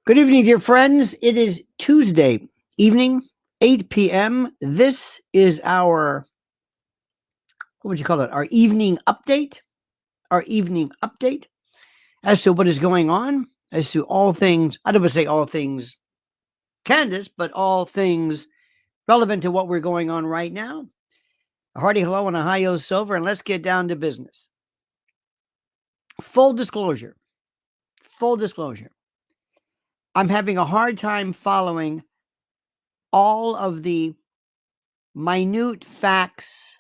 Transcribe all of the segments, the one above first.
Good evening, dear friends. It is Tuesday evening, 8 p.m. This is our, what would you call it? Our evening update. Our evening update as to what is going on, as to all things, I don't want to say all things Candace, but all things relevant to what we're going on right now. A hearty hello and a hi-yo silver, and let's get down to business. Full disclosure. Full disclosure. I'm having a hard time following all of the minute facts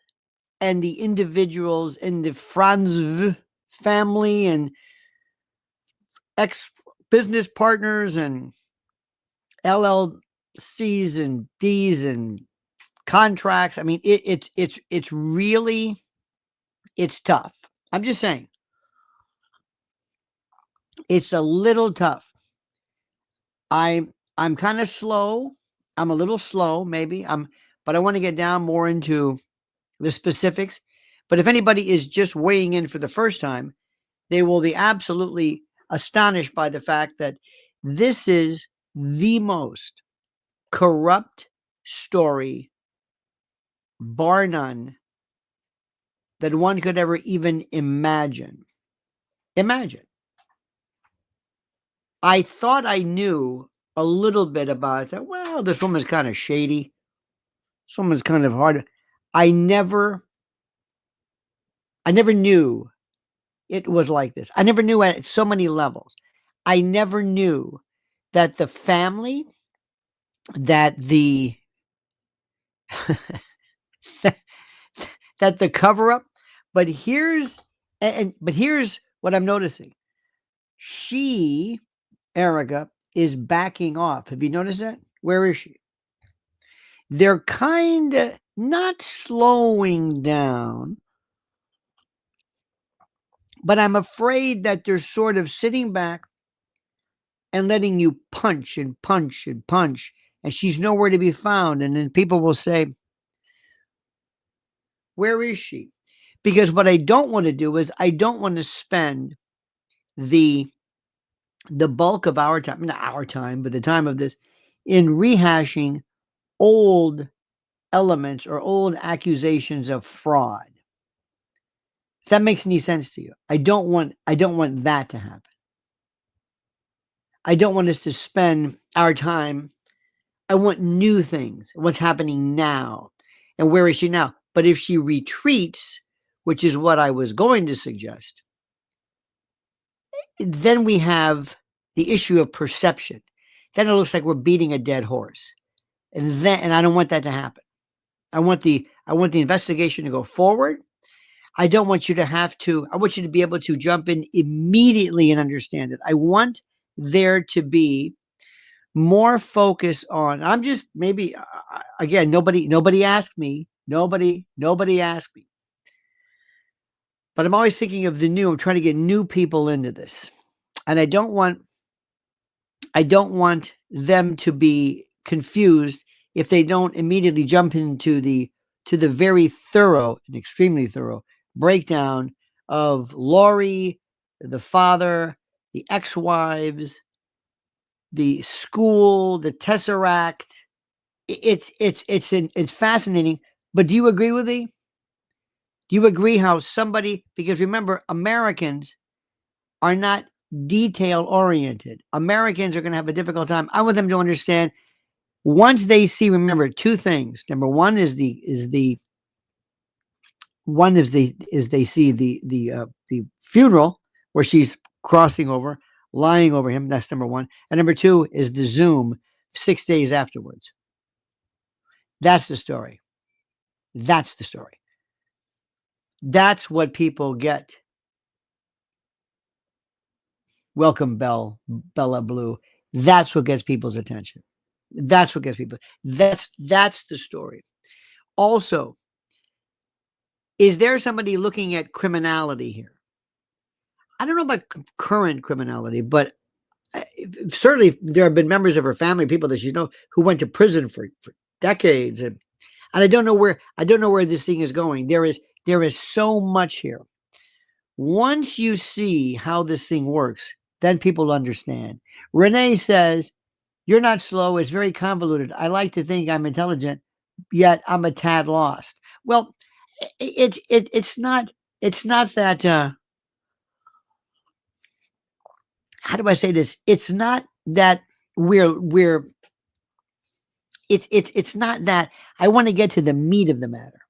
and the individuals in the Frantzve family and ex business partners and LLCs and Ds and contracts. I mean, it's really it's tough. I'm just saying it's a little tough. I'm kind of slow. I'm a little slow, maybe. But I want to get down more into the specifics. But if anybody is just weighing in for the first time, they will be absolutely astonished by the fact that this is the most corrupt story, bar none, that one could ever even imagine. Imagine. I thought I knew a little bit about it. I thought, well, this woman's kind of shady. This woman's kind of hard. I never knew it was like this. I never knew at so many levels. I never knew that the family, that the that the cover up. But here's what I'm noticing. She, Erika, is backing off. Have you noticed that? Where is she? They're kind of not slowing down, but I'm afraid that they're sort of sitting back and letting you punch and punch and punch, and she's nowhere to be found. And then people will say, where is she? Because what I don't want to do is I don't want to spend the bulk of our time, not our time, but the time of this, in rehashing old elements or old accusations of fraud. If that makes any sense to you, I don't want that to happen. I don't want us to spend our time. I want new things. What's happening now, and where is she now? But if she retreats, which is what I was going to suggest, then we have the issue of perception. Then it looks like we're beating a dead horse, and I don't want that to happen. I want the investigation to go forward. I don't want you to have to. I want you to be able to jump in immediately and understand it. I want there to be more focus on. I'm just maybe again. Nobody asked me. Nobody asked me. But I'm always thinking of the new. I'm trying to get new people into this, and I don't want them to be confused if they don't immediately jump into the very thorough and extremely thorough breakdown of Lori, the father, the ex-wives, the school, the Tesseract. It's fascinating. But do you agree with me? Do you agree how somebody, because remember, Americans are not detail oriented. Americans are going to have a difficult time. I want them to understand once they see, remember two things. Number one is they see the funeral where she's crossing over, lying over him. That's number one. And number two is the Zoom 6 days afterwards. That's the story. That's the story. That's what people get. Welcome, Bella Blue. That's what gets people's attention. That's what gets people. That's the story. Also, is there somebody looking at criminality here? I don't know about current criminality, but certainly there have been members of her family, people that she knows, who went to prison for decades, and I don't know where this thing is going. There is so much here. Once you see how this thing works, then people understand. Renee says, you're not slow. It's very convoluted. I like to think I'm intelligent, yet I'm a tad lost. Well, it's not that how do I say this? It's not that we're it's not that I want to get to the meat of the matter.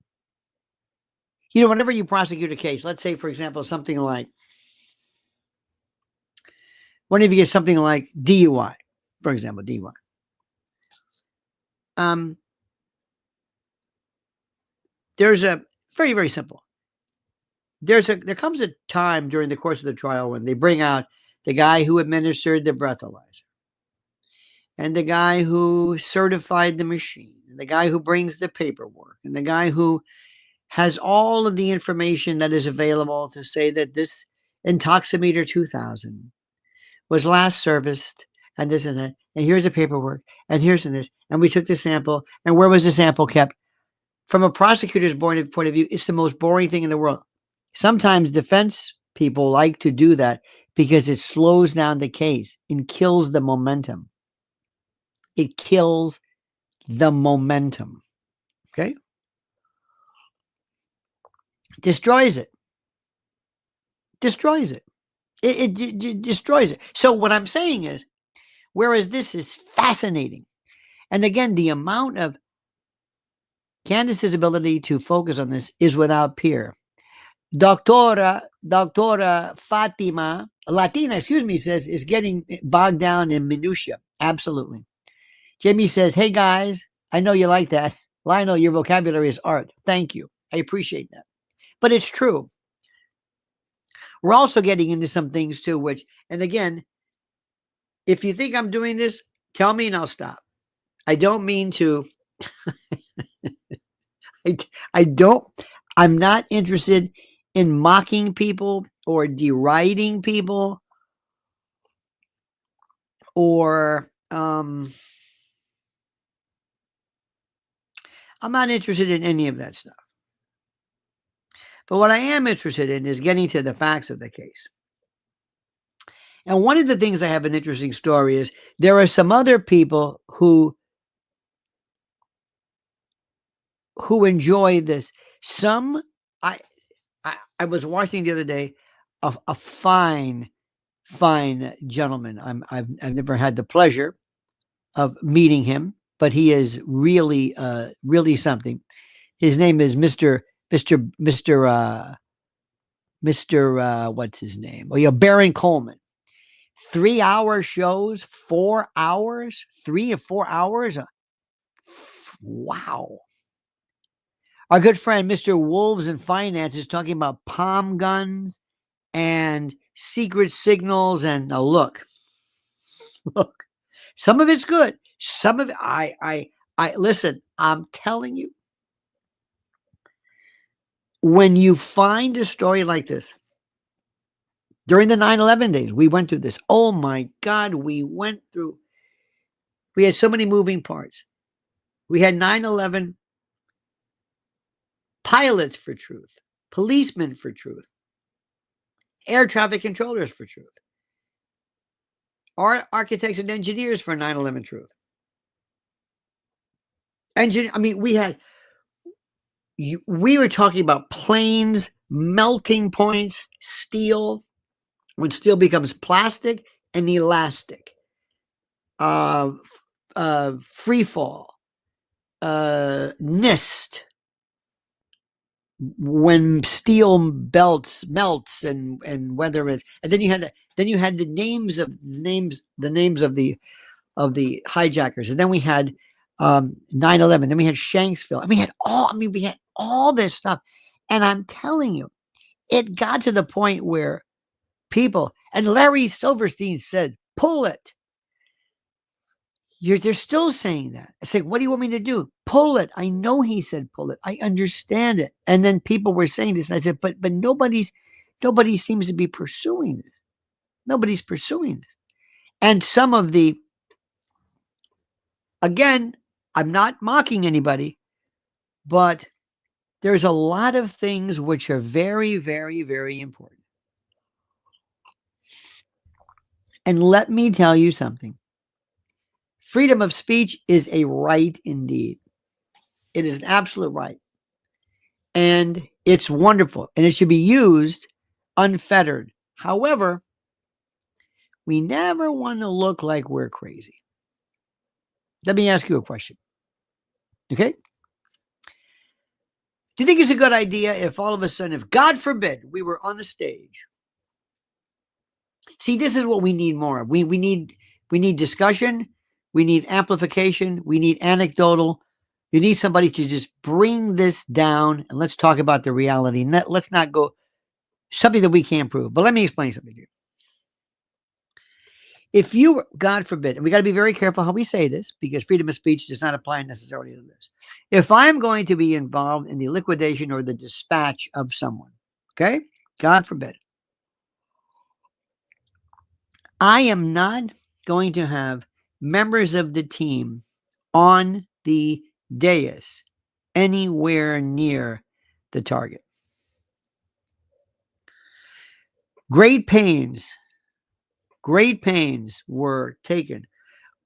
Whenever you prosecute a case, let's say, for example, something like, whenever you get something like DUI, for example, DUI. There's a very, very simple. There comes a time during the course of the trial when they bring out the guy who administered the breathalyzer, and the guy who certified the machine, and the guy who brings the paperwork, and the guy who has all of the information that is available to say that this Intoximeter 2000 was last serviced, and this and that, and here's the paperwork, and here's this, and we took the sample, and where was the sample kept? From a prosecutor's point of view, it's the most boring thing in the world. Sometimes defense people like to do that because it slows down the case and kills the momentum. It kills the momentum. Okay? Destroys it. Destroys it. It destroys it. So what I'm saying is, whereas this is fascinating, and again, the amount of Candace's ability to focus on this is without peer. Doctora Fatima, Latina, says is getting bogged down in minutia. Absolutely. Jamie says, hey guys, I know you like that. Lionel, your vocabulary is art. Thank you. I appreciate that. But it's true. We're also getting into some things too, which, and again, if you think I'm doing this, tell me and I'll stop. I don't mean to. I'm not interested in mocking people or deriding people or I'm not interested in any of that stuff. But what I am interested in is getting to the facts of the case. And one of the things I have an interesting story is there are some other people who enjoy this. Some I was watching the other day a fine gentleman. I've never had the pleasure of meeting him, but he is really something. His name is Mr. What's his name? Oh, yeah, Baron Coleman. 3-hour shows, 4 hours, 3 or 4 hours. Wow. Our good friend, Mr. Wolves in Finance, is talking about palm guns and secret signals. And look, some of it's good. Some of it, I listen, I'm telling you, when you find a story like this, during the 9/11 days, we went through this. Oh my God, we had so many moving parts. We had 9/11 pilots for truth, policemen for truth, air traffic controllers for truth, architects and engineers for 9/11 truth. We were talking about planes, melting points, steel, when steel becomes plastic and elastic, free fall, NIST, when steel melts and whether it's, and then you had the names of the hijackers, and then we had 9/11, then we had Shanksville, and we had all this stuff, and I'm telling you, it got to the point where people, and Larry Silverstein said, pull it. They're still saying that. It's like, what do you want me to do? Pull it. I know he said pull it. I understand it. And then people were saying this. And I said, but nobody seems to be pursuing this. Nobody's pursuing this. And some of the, again, I'm not mocking anybody, but there's a lot of things which are very, very, very important. And let me tell you something. Freedom of speech is a right indeed. It is an absolute right. And it's wonderful. And it should be used unfettered. However, we never want to look like we're crazy. Let me ask you a question. Okay? Do you think it's a good idea if all of a sudden, if God forbid, we were on the stage? See, this is what we need more of. We need discussion, we need amplification, we need anecdotal. You need somebody to just bring this down and let's talk about the reality. And let's not go something that we can't prove. But let me explain something to you. If you, God forbid, and we got to be very careful how we say this because freedom of speech does not apply necessarily to this. If I'm going to be involved in the liquidation or the dispatch of someone, okay, God forbid, I am not going to have members of the team on the dais anywhere near the target. Great pains were taken,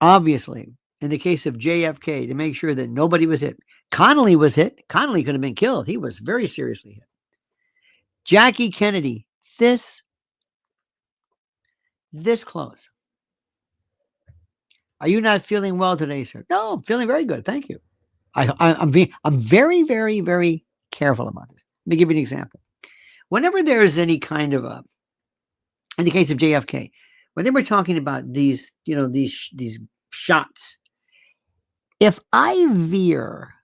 obviously, in the case of JFK to make sure that nobody was hit. Connally was hit. Connally could have been killed. He was very seriously hit. Jackie Kennedy, this close. Are you not feeling well today, sir? No, I'm feeling very good. Thank you. I'm very, very, very careful about this. Let me give you an example. Whenever there is any kind of in the case of JFK, when they were talking about these shots, if I veer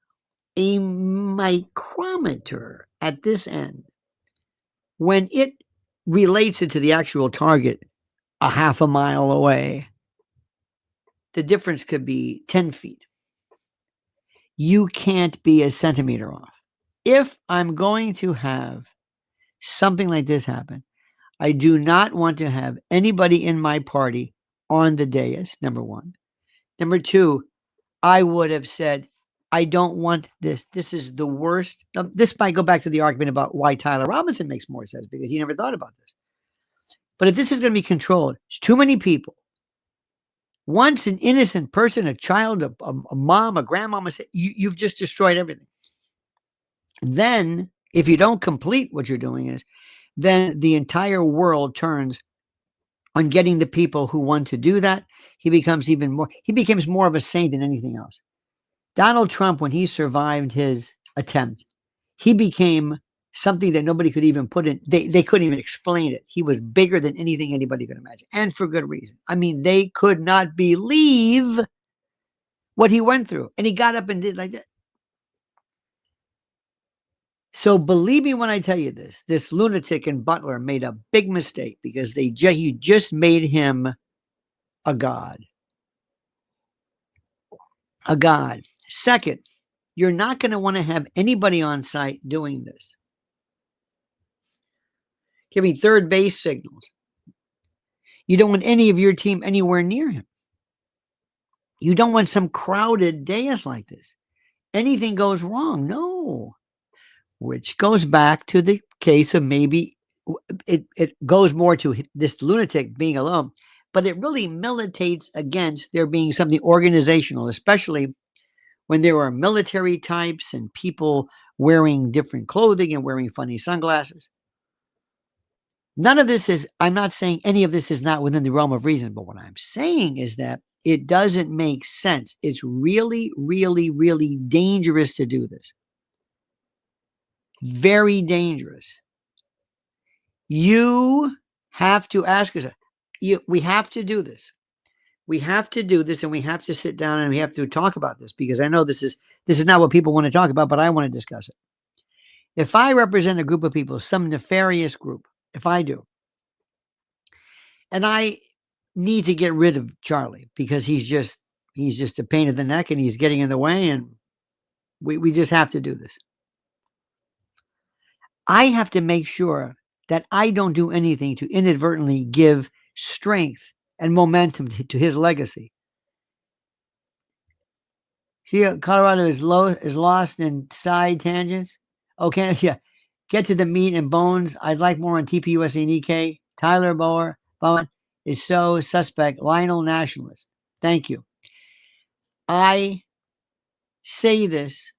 a micrometer at this end, when it relates it to the actual target a half a mile away, the difference could be 10 feet. You can't be a centimeter off. If I'm going to have something like this happen, I do not want to have anybody in my party on the dais, number one. Number two, I would have said, I don't want this. This is the worst. Now, this might go back to the argument about why Tyler Robinson makes more sense because he never thought about this. But if this is going to be controlled, it's too many people. Once an innocent person, a child, a mom, a grandmama, you've just destroyed everything. Then, if you don't complete what you're doing is, then the entire world turns on getting the people who want to do that. He becomes more of a saint than anything else. Donald Trump, when he survived his attempt, he became something that nobody could even put in. They couldn't even explain it. He was bigger than anything anybody could imagine, and for good reason. I mean, they could not believe what he went through, and he got up and did like that. So believe me when I tell you this lunatic in Butler made a big mistake because you just made him a god. A god. Second, you're not going to want to have anybody on site doing this. Giving third base signals. You don't want any of your team anywhere near him. You don't want some crowded dais like this. Anything goes wrong. No. Which goes back to the case of maybe it goes more to this lunatic being alone, but it really militates against there being something organizational, especially when there are military types and people wearing different clothing and wearing funny sunglasses. None of this is, I'm not saying any of this is not within the realm of reason, but what I'm saying is that it doesn't make sense. It's really, really, really dangerous to do this. Very dangerous. You have to ask yourself, we have to do this. We have to do this and we have to sit down and we have to talk about this because I know this is not what people want to talk about, but I want to discuss it. If I represent a group of people, some nefarious group, if I do, and I need to get rid of Charlie because he's just a pain in the neck and he's getting in the way and we just have to do this. I have to make sure that I don't do anything to inadvertently give strength and momentum to his legacy. See, Colorado is lost in side tangents. Okay, yeah. Get to the meat and bones. I'd like more on TPUSA and EK. Tyler Bowen. is so suspect. Lionel Nationalist. Thank you. I say this.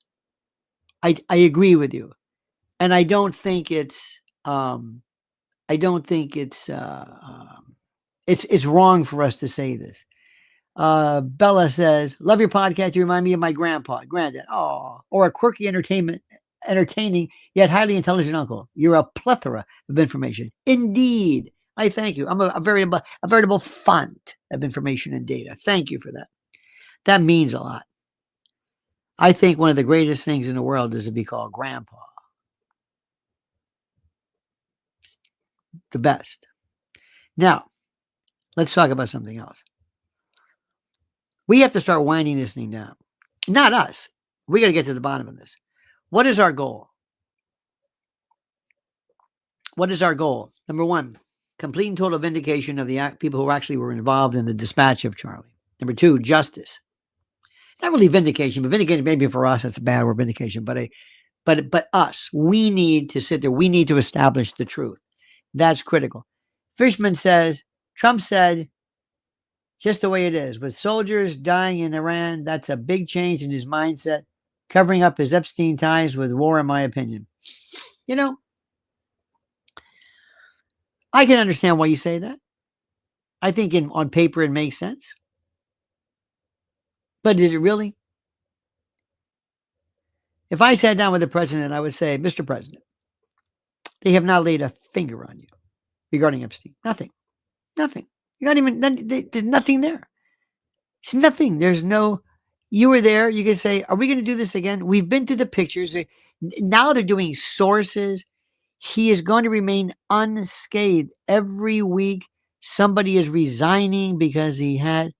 I agree with you, and I don't think it's it's wrong for us to say this. Bella says, "Love your podcast. You remind me of my granddad. Oh, or a quirky entertaining yet highly intelligent uncle. You're a plethora of information. Indeed, I thank you. I'm a veritable font of information and data. Thank you for that. That means a lot. I think one of the greatest things in the world is to be called grandpa. The best. Now, let's talk about something else. We have to start winding this thing down. Not us. We got to get to the bottom of this. What is our goal? What is our goal? Number one, complete and total vindication of the people who actually were involved in the dispatch of Charlie. Number two, justice. Not really vindication, but vindication maybe for us that's a bad word, vindication. But us, we need to sit there. We need to establish the truth. That's critical. Fishman says, Trump said, just the way it is. With soldiers dying in Iran, that's a big change in his mindset, covering up his Epstein ties with war, in my opinion. You know, I can understand why you say that. I think on paper it makes sense. But is it really? If I sat down with the president, I would say, Mr. President, they have not laid a finger on you regarding Epstein. Nothing. You're not even, there's nothing there. It's nothing. There's no, you were there. You can say, are we going to do this again? We've been to the pictures. Now they're doing sources. He is going to remain unscathed. Every week, somebody is resigning because he had.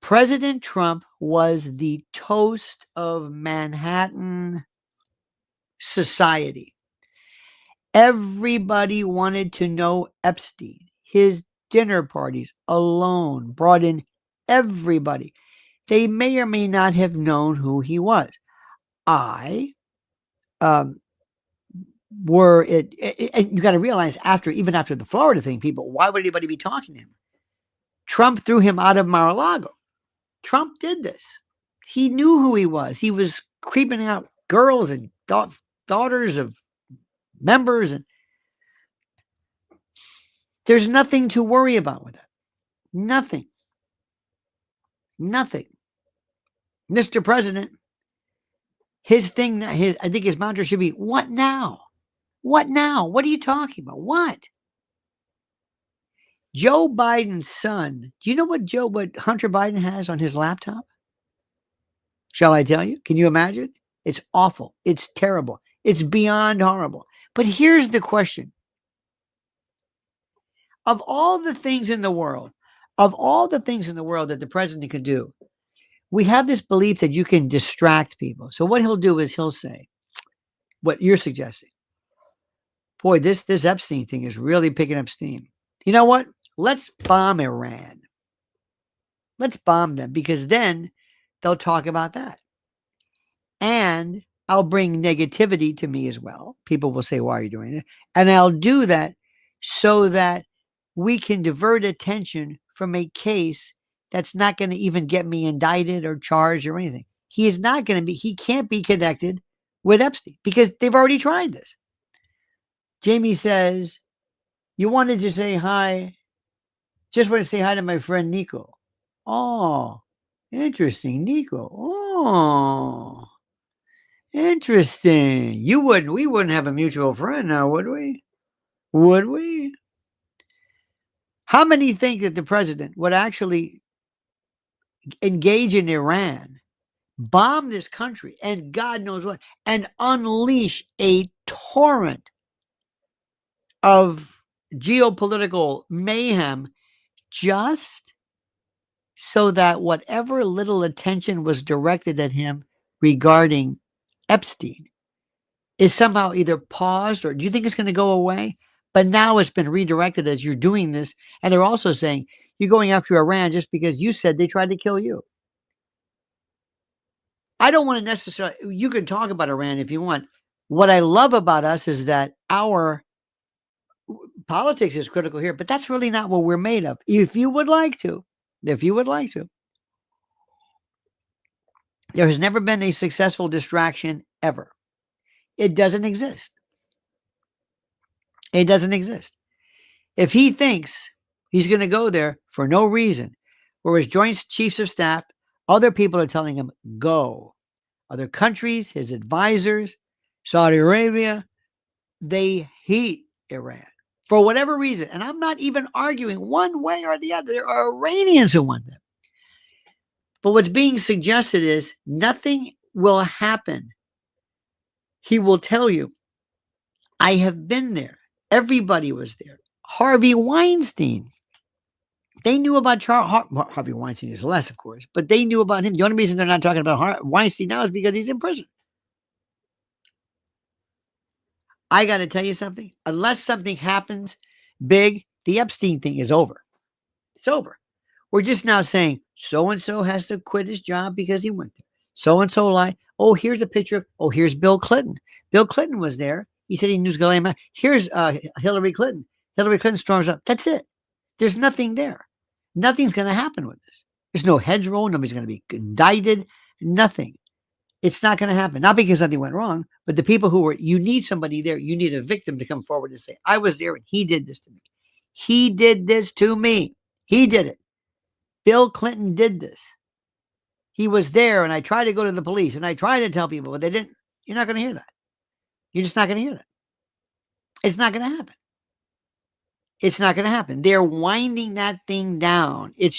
President Trump was the toast of Manhattan society. Everybody wanted to know Epstein. His dinner parties alone brought in everybody. They may or may not have known who he was. And you got to realize even after the Florida thing, people, why would anybody be talking to him? Trump threw him out of Mar-a-Lago. Trump did this. He knew who he was. He was creeping out girls and daughters of members, and there's nothing to worry about with that. Nothing. Mr. President, his thing, I think his mantra should be, what now? What now? What are you talking about? What? Joe Biden's son, do you know what Hunter Biden has on his laptop? Shall I tell you? Can you imagine? It's awful. It's terrible. It's beyond horrible. But here's the question. Of all the things in the world that the president could do, we have this belief that you can distract people. So what he'll do is he'll say, what you're suggesting, boy, this Epstein thing is really picking up steam. You know what? Let's bomb Iran. Let's bomb them, because then they'll talk about that. And I'll bring negativity to me as well. People will say, why are you doing it? And I'll do that so that we can divert attention from a case that's not going to even get me indicted or charged or anything. He can't be connected with Epstein because they've already tried this. Jamie says, you wanted to say hi. Just want to say hi to my friend Nico. Oh, interesting. Nico. Oh, interesting. We wouldn't have a mutual friend now, would we? Would we? How many think that the president would actually engage in Iran, bomb this country, and God knows what, and unleash a torrent of geopolitical mayhem just so that whatever little attention was directed at him regarding Epstein is somehow either paused, or do you think it's going to go away? But now it's been redirected as you're doing this. And they're also saying you're going after Iran just because you said they tried to kill you. I don't want to necessarily, you can talk about Iran if you want. What I love about us is that our Politics is critical here, but that's really not what we're made of. If you would like to, there has never been a successful distraction ever. It doesn't exist. It doesn't exist. If he thinks he's going to go there for no reason, whereas Joint Chiefs of Staff, other people are telling him, go. Other countries, his advisors, Saudi Arabia, they hate Iran for whatever reason. And I'm not even arguing one way or the other. There are Iranians who want them. But what's being suggested is nothing will happen. He will tell you, I have been there. Everybody was there. Harvey Weinstein. They knew about Harvey Weinstein is less, of course, but they knew about him. The only reason they're not talking about Weinstein now is because he's in prison. I got to tell you something. Unless something happens big, the Epstein thing is over. It's over. We're just now saying so-and-so has to quit his job because he went there. So-and-so lied. Oh, here's a picture. Oh, here's Bill Clinton. Bill Clinton was there. He said he knew Ghislaine. Here's Hillary Clinton. Hillary Clinton storms up. That's it. There's nothing there. Nothing's going to happen with this. There's no hedge roll. Nobody's going to be indicted. Nothing. It's not going to happen. Not because something went wrong, but the people who were, you need somebody there. You need a victim to come forward and say, I was there and he did this to me. He did this to me. He did it. Bill Clinton did this. He was there and I tried to go to the police and I tried to tell people, but they didn't. You're not going to hear that. You're just not going to hear that. It's not going to happen. It's not going to happen. They're winding that thing down. It's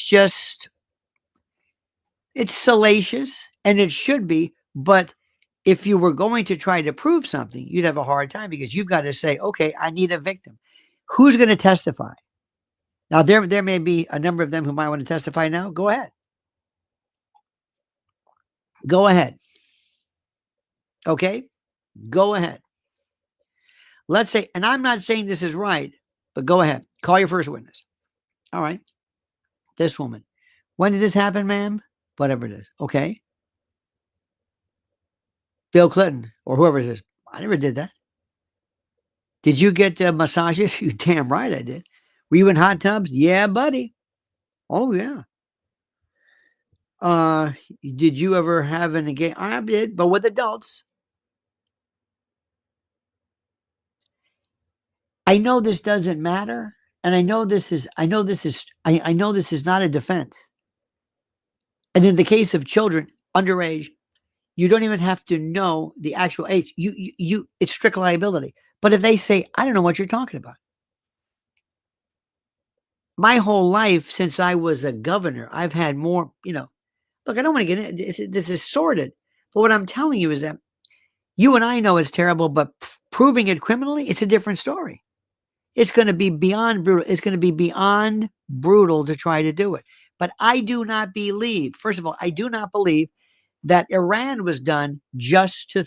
salacious and it should be. But if you were going to try to prove something, you'd have a hard time because you've got to say, okay, I need a victim. Who's going to testify? Now, there may be a number of them who might want to testify now. Go ahead. Go ahead. Okay? Go ahead. Let's say, and I'm not saying this is right, but go ahead. Call your first witness. All right. This woman. When did this happen, ma'am? Whatever it is. Okay. Bill Clinton or whoever it is. I never did that. Did you get massages? You damn right I did. Were you in hot tubs? Yeah, buddy. Oh, yeah. Did you ever have an engagement? I did, but with adults. I know this doesn't matter. And I know this is not a defense. And in the case of children underage, you don't even have to know the actual age. It's strict liability. But if they say, I don't know what you're talking about. My whole life since I was a governor, I've had more, look, I don't want to get in. This is sordid. But what I'm telling you is that you and I know it's terrible, but proving it criminally, it's a different story. It's going to be beyond brutal. It's going to be beyond brutal to try to do it. But I do not believe, first of all, I do not believe that Iran was done just to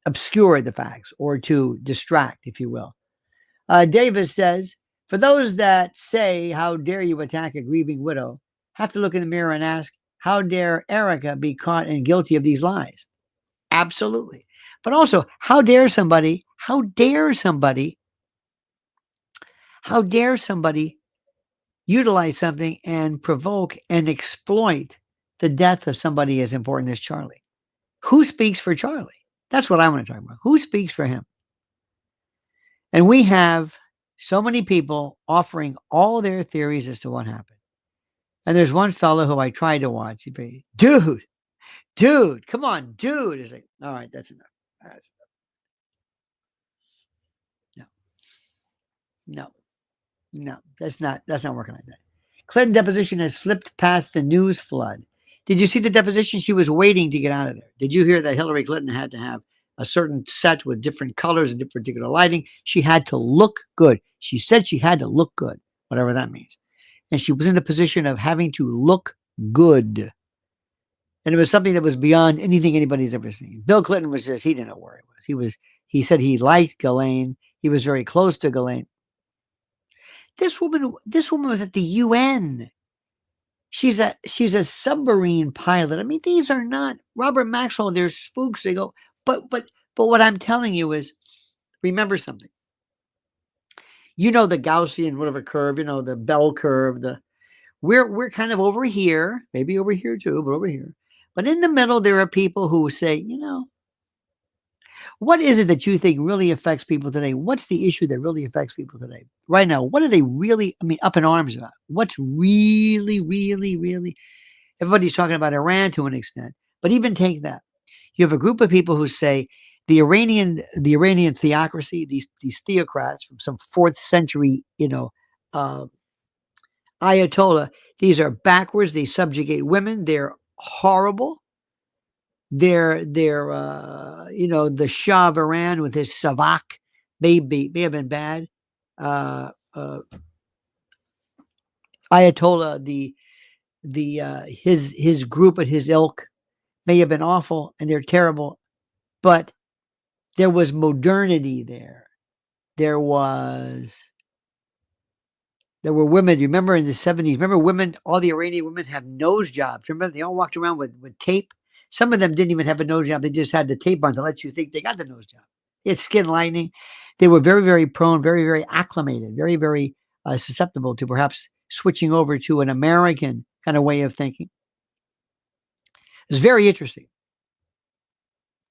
obscure the facts or to distract, if you will. Davis says, for those that say, how dare you attack a grieving widow, have to look in the mirror and ask, how dare Erika be caught and guilty of these lies? Absolutely. But also, how dare somebody utilize something and provoke and exploit the death of somebody as important as Charlie? Who speaks for Charlie? That's what I want to talk about. Who speaks for him? And we have so many people offering all their theories as to what happened. And there's one fellow who I tried to watch. He'd be, dude, come on, dude. It's like, all right, that's enough. No, that's not working like that. Clinton deposition has slipped past the news flood. Did you see the deposition? She was waiting to get out of there. Did you hear that Hillary Clinton had to have a certain set with different colors and different particular lighting? She had to look good. She said she had to look good, whatever that means. And she was in the position of having to look good. And it was something that was beyond anything anybody's ever seen. Bill Clinton was just, he didn't know where he was. He said he liked Ghislaine. He was very close to Ghislaine. This woman was at the UN. She's a submarine pilot. I mean, these are not Robert Maxwell. They're spooks. They go, but what I'm telling you is, Remember something. You know the Gaussian whatever curve, you know, the bell curve, we're kind of over here, maybe over here too, but over here. But in the middle, there are people who say, what is it that you think really affects people today? What's the issue that really affects people today? Right now, what are they really, up in arms about? What's really, really, really? Everybody's talking about Iran to an extent, but even take that. You have a group of people who say the Iranian theocracy, these theocrats from some 4th century, Ayatollah, these are backwards. They subjugate women. They're horrible. They're the Shah of Iran with his savak may have been bad. Ayatollah, his group and his ilk may have been awful and they're terrible, but there was modernity there. There were women. You remember in the 70s, remember women, all the Iranian women have nose jobs. Remember, they all walked around with tape. Some of them didn't even have a nose job. They just had the tape on to let you think they got the nose job. It's skin lightening. They were very, very prone, very, very acclimated, very, very susceptible to perhaps switching over to an American kind of way of thinking. It was very interesting.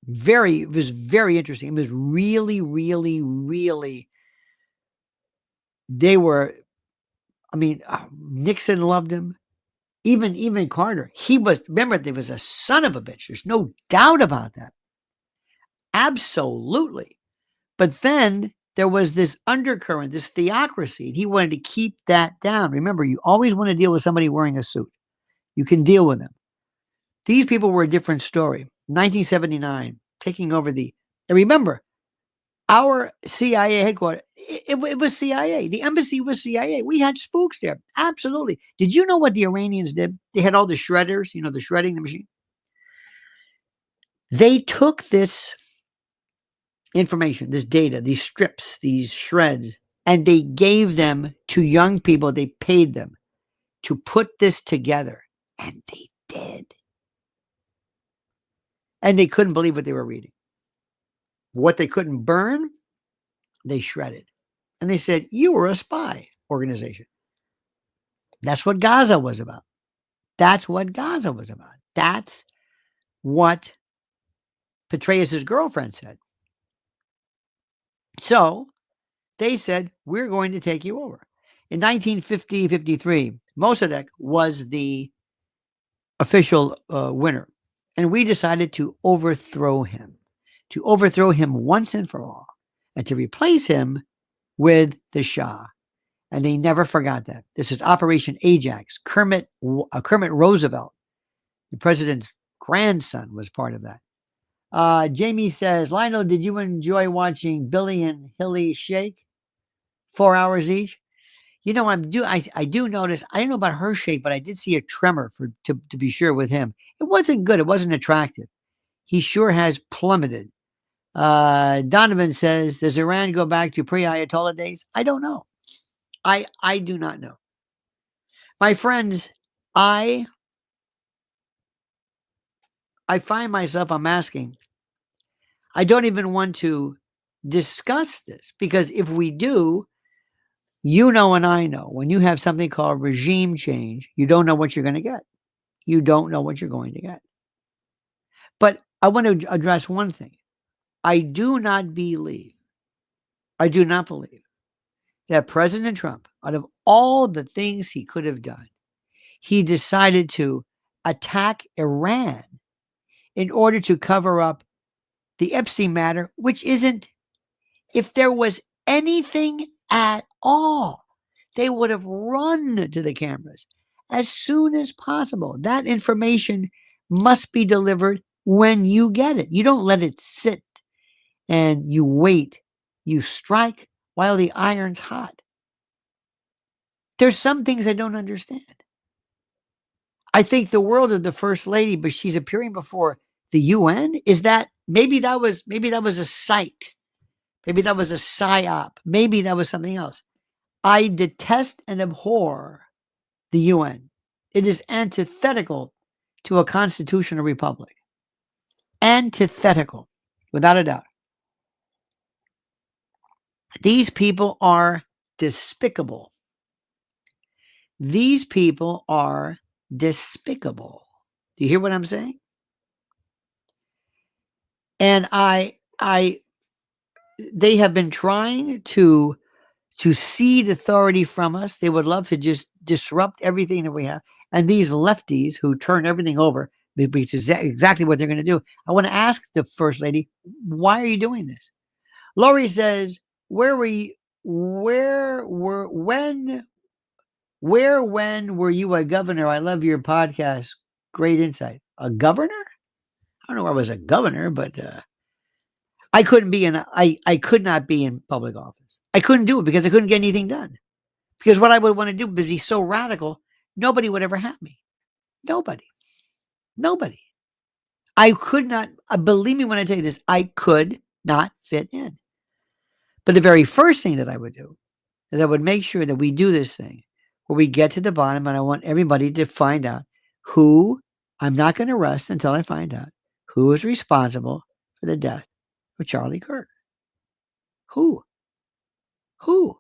It was very interesting. It was really, really, really, Nixon loved him. Even Carter, remember, there was a son of a bitch. There's no doubt about that. Absolutely. But then there was this undercurrent, this theocracy, and he wanted to keep that down. Remember, you always want to deal with somebody wearing a suit. You can deal with them. These people were a different story. 1979, taking over and remember, our CIA headquarters, it was CIA. The embassy was CIA. We had spooks there. Absolutely. Did you know what the Iranians did? They had all the shredders, the shredding the machine. They took this information, this data, these strips, these shreds, and they gave them to young people. They paid them to put this together, and they did. And they couldn't believe what they were reading. What they couldn't burn, they shredded. And they said, you were a spy organization. That's what Gaza was about. That's what Gaza was about. That's what Petraeus' girlfriend said. So they said, we're going to take you over. In 1950-53, Mossadegh was the official winner. And we decided to overthrow him once and for all, and to replace him with the Shah. And they never forgot that. This is Operation Ajax. Kermit Roosevelt, the president's grandson, was part of that. Jamie says, Lionel, did you enjoy watching Billy and Hilly shake? 4 hours each? I do notice, I don't know about her shake, but I did see a tremor to be sure with him. It wasn't good. It wasn't attractive. He sure has plummeted. Donovan says, does Iran go back to pre-Ayatollah days? I don't know. I do not know. My friends, I find myself, I'm asking, I don't even want to discuss this, because if we do, and I know, when you have something called regime change, you don't know what you're going to get. You don't know what you're going to get. But I want to address one thing. I do not believe that President Trump, out of all the things he could have done, he decided to attack Iran in order to cover up the Epstein matter, which isn't, if there was anything at all, they would have run to the cameras as soon as possible. That information must be delivered when you get it. You don't let it sit and you wait. You strike while the iron's hot. There's some things I don't understand. I think the world of the First Lady, but she's appearing before the UN. Is that maybe that was a psych? Maybe that was a psyop. Maybe that was something else. I detest and abhor the UN. It is antithetical to a constitutional republic. Antithetical, without a doubt. These people are despicable. These people are despicable. Do you hear what I'm saying? And they have been trying to cede authority from us. They would love to just disrupt everything that we have. And these lefties who turn everything over, because it's exactly what they're going to do. I want to ask the First Lady, why are you doing this? Lori says, where were you? When were you a governor? I love your podcast. Great insight. A governor? I don't know where I was a governor, but I could not be in public office. I couldn't do it because I couldn't get anything done. Because what I would want to do would be so radical, nobody would ever have me. Nobody. Nobody. I could not, believe me when I tell you this, I could not fit in. But the very first thing that I would do is I would make sure that we do this thing where we get to the bottom, and I want everybody to find out who, I'm not going to rest until I find out who is responsible for the death of Charlie Kirk. Who? Who?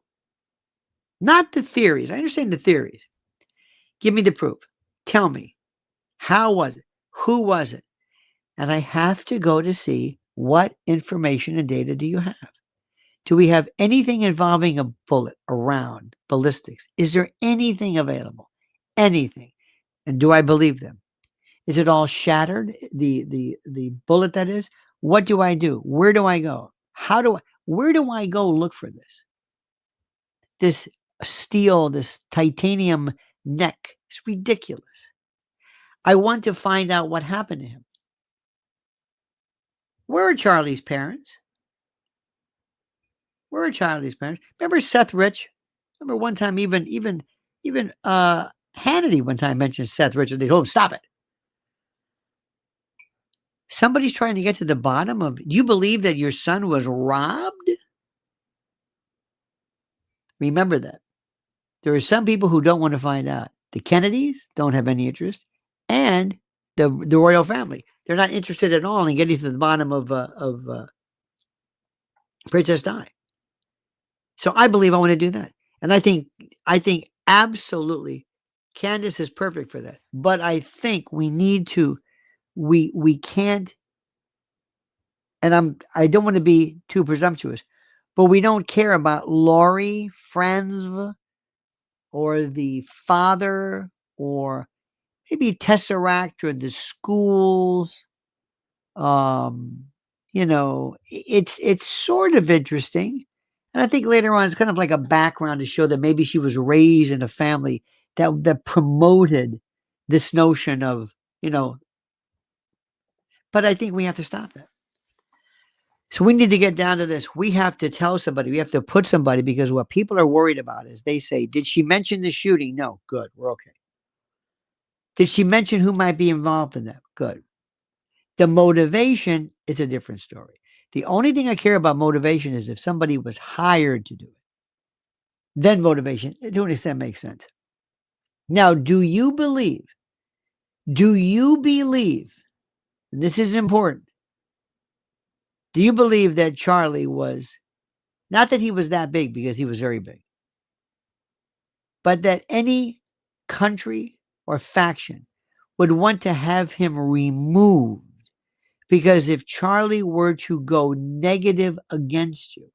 Not the theories. I understand the theories. Give me the proof. Tell me. How was it? Who was it? And I have to go to see what information and data do you have? Do we have anything involving a bullet, around ballistics? Is there anything available? Anything? And do I believe them? Is it all shattered? The bullet, that is? What do I do? Where do I go? Where do I go look for this? This steel, this titanium neck. It's ridiculous. I want to find out what happened to him. Where are Charlie's parents? Where are Charlie's parents? Remember Seth Rich? Remember one time even Hannity one time mentioned Seth Rich, and they told him, stop it. Somebody's trying to get to the bottom of, you believe that your son was robbed? Remember that. There are some people who don't want to find out. The Kennedys don't have any interest, and the royal family. They're not interested at all in getting to the bottom of Princess Di. So I believe I want to do that. And I think absolutely Candace is perfect for that. But I think we need to, we can't, and I don't want to be too presumptuous, but we don't care about Lori Frantzve or the father or maybe Tesseract or the schools. It's sort of interesting. And I think later on, it's kind of like a background to show that maybe she was raised in a family that promoted this notion of, but I think we have to stop that. So we need to get down to this. We have to tell somebody, we have to put somebody, because what people are worried about is they say, did she mention the shooting? No. Good. We're okay. Did she mention who might be involved in that? Good. The motivation is a different story. The only thing I care about motivation is if somebody was hired to do it. Then motivation, to an extent, makes sense. Now, do you believe, and this is important, do you believe that Charlie was, not that he was that big, because he was very big, but that any country or faction would want to have him removed? Because if Charlie were to go negative against you,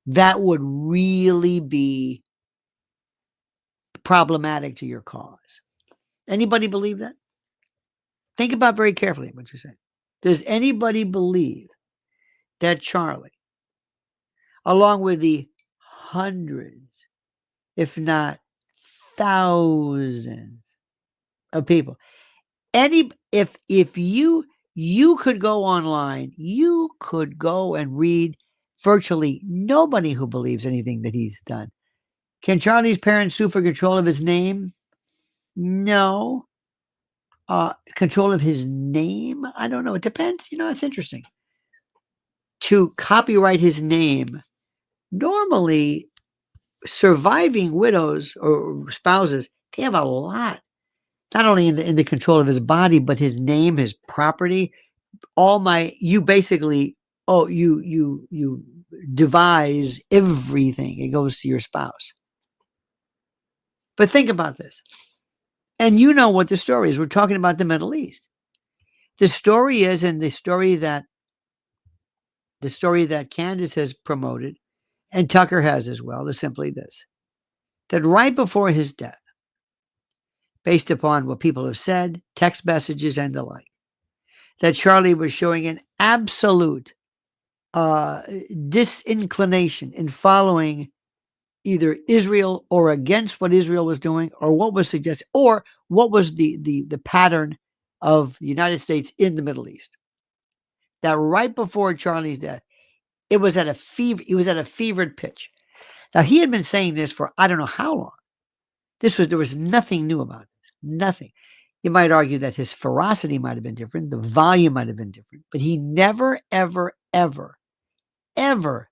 that would really be problematic to your cause. Anybody believe that? Think about very carefully what you're saying. Does anybody believe that Charlie, along with the hundreds, if not thousands of people, if you could go online, you could go and read virtually nobody who believes anything that he's done. Can Charlie's parents sue for control of his name? No. Control of his name? I don't know. It depends. It's interesting. To copyright his name, normally surviving widows or spouses, they have a lot. Not only in the control of his body, but his name, his property. You basically oh, you devise everything. It goes to your spouse. But think about this. And you know what the story is. We're talking about the Middle East. The story is, and the story that Candace has promoted and Tucker has as well, is simply this: that right before his death, based upon what people have said, text messages and the like, that Charlie was showing an absolute disinclination in following either Israel or against what Israel was doing, or what was suggested, or what was the pattern of the United States in the Middle East. That right before Charlie's death, it was at a fevered pitch. Now, he had been saying this for I don't know how long. There was nothing new about this. Nothing. You might argue that his ferocity might have been different, the volume might have been different, but he never, ever, ever, ever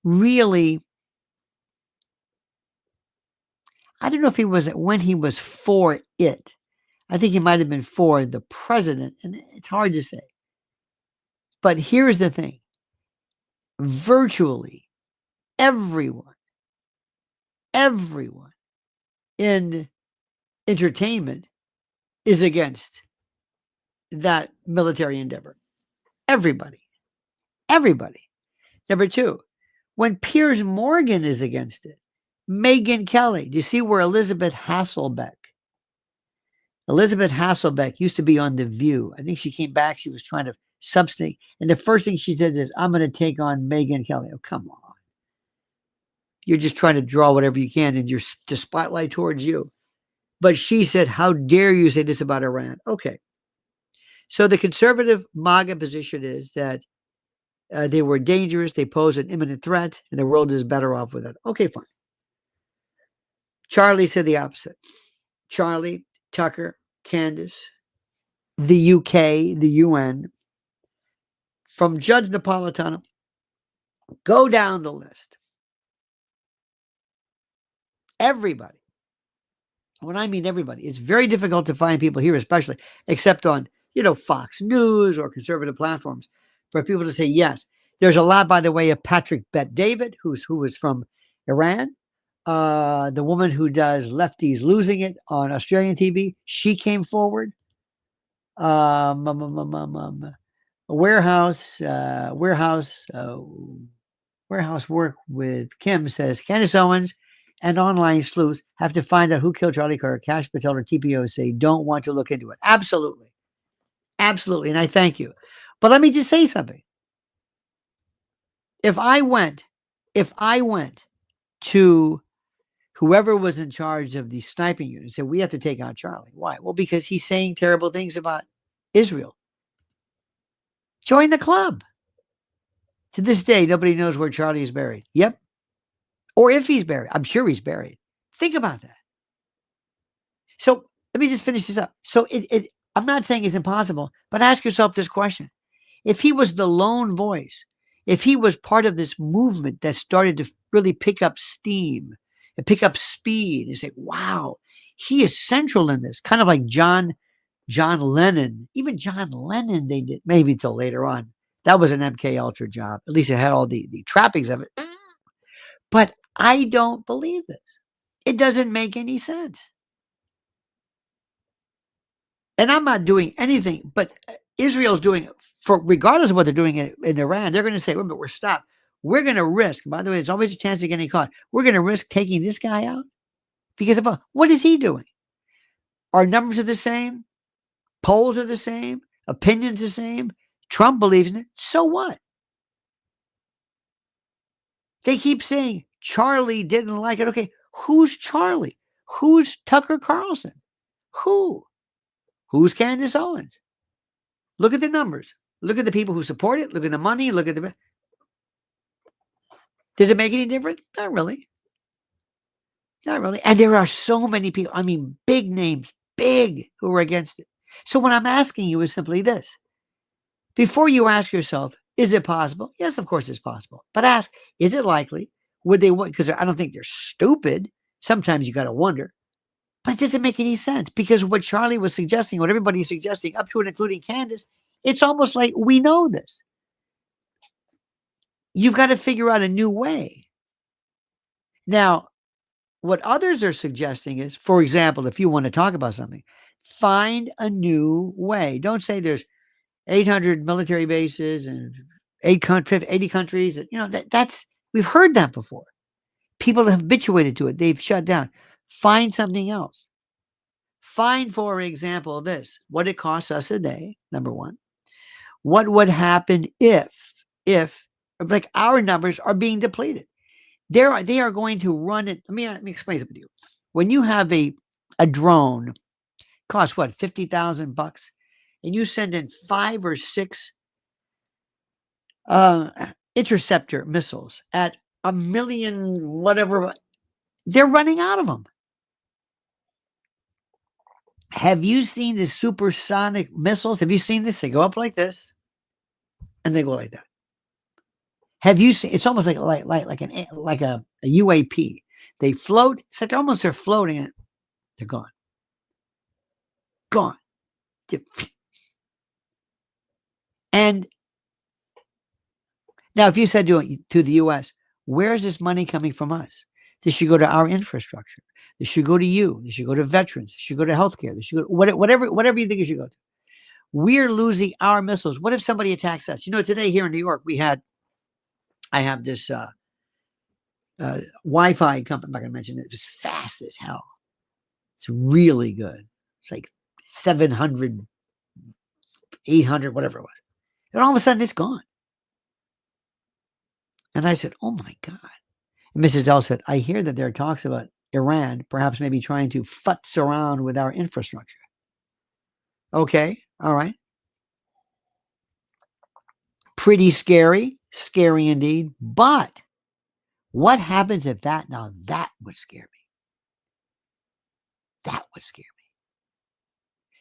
really, I don't know if he was when he was for it. I think he might have been for the president, and it's hard to say. But here's the thing. Virtually everyone in entertainment is against that military endeavor. Everybody. Number two, when Piers Morgan is against it, Megyn Kelly. Do you see where Elizabeth Hasselbeck used to be on The View? I think she came back. She was trying to substitute. And the first thing she says is, I'm going to take on Megyn Kelly. Oh, come on. You're just trying to draw whatever you can and the spotlight towards you. But she said, how dare you say this about Iran? Okay. So the conservative MAGA position is that they were dangerous. They pose an imminent threat, and the world is better off with it. Okay, fine. Charlie said the opposite. Charlie, Tucker, Candace, the UK, the UN, from Judge Napolitano, go down the list. Everybody. When I mean everybody, it's very difficult to find people here, especially, except on, Fox News or conservative platforms, for people to say yes. There's a lot, by the way, of Patrick Bet-David, who was from Iran. The woman who does Lefties Losing It on Australian TV, she came forward. Warehouse Work with Kim says Candace Owens and online sleuths have to find out who killed Charlie Kirk. Cash Patel or TPO say don't want to look into it. Absolutely. And I thank you. But let me just say something. If I went to whoever was in charge of the sniping unit and said, we have to take out Charlie. Why? Well, because he's saying terrible things about Israel. Join the club. To this day, nobody knows where Charlie is buried. Yep. Or if he's buried. I'm sure he's buried. Think about that. So let me just finish this up. So I'm not saying it's impossible, but ask yourself this question. If he was the lone voice, if he was part of this movement that started to really pick up steam and pick up speed and say, wow, he is central in this, kind of like John Lennon. Even John Lennon, they did, maybe till later on. That was an MK Ultra job. At least it had all the trappings of it. But I don't believe this. It doesn't make any sense. And I'm not doing anything, but Israel's doing, regardless of what they're doing in Iran, they're going to say, wait a minute, we're stopped. We're going to risk, by the way, there's always a chance of getting caught. We're going to risk taking this guy out because of what is he doing? Our numbers are the same. Polls are the same. Opinions the same. Trump believes in it. So what? They keep saying Charlie didn't like it. Okay, who's Charlie? Who's Tucker Carlson? Who's Candace Owens? Look at the numbers. Look at the people who support it. Look at the money. Look at the... Does it make any difference? Not really. And there are so many people, I mean, big names, who are against it. So what I'm asking you is simply this. Before you ask yourself, is it possible? Yes, of course it's possible. But ask, is it likely? Would they want? Because I don't think they're stupid. Sometimes you got to wonder. But it doesn't make any sense because what Charlie was suggesting, what everybody's suggesting, up to and including Candace, it's almost like we know this. You've got to figure out a new way. Now, what others are suggesting is, for example, if you want to talk about something, find a new way. Don't say there's 800 military bases and 80 countries. That's we've heard that before. People have habituated to it. They've shut down. Find something else. Find, for example, this, what it costs us a day, number one. What would happen if like our numbers are being depleted? They are going to run it. Let me explain something to you. When you have a drone, costs what, $50,000, and you send in 5 or 6 interceptor missiles at a million, whatever, they're running out of them. Have you seen the supersonic missiles? Have you seen this? They go up like this, and they go like that. Have you seen? It's almost like a UAP. They float. It's like they're floating, and they're gone. Gone. And now, if you said to the U.S., where is this money coming from us? This should go to our infrastructure. This should go to you. This should go to veterans. This should go to healthcare. This should go whatever you think it should go to. We're losing our missiles. What if somebody attacks us? Today here in New York, I have this Wi-Fi company. I'm not going to mention it. It's fast as hell. It's really good. It's like 700, 800, whatever it was. And all of a sudden, it's gone. And I said, oh my God. And Mrs. L said, I hear that there are talks about Iran perhaps maybe trying to futz around with our infrastructure. Okay, all right. Pretty scary indeed. But what happens if that would scare me? That would scare me.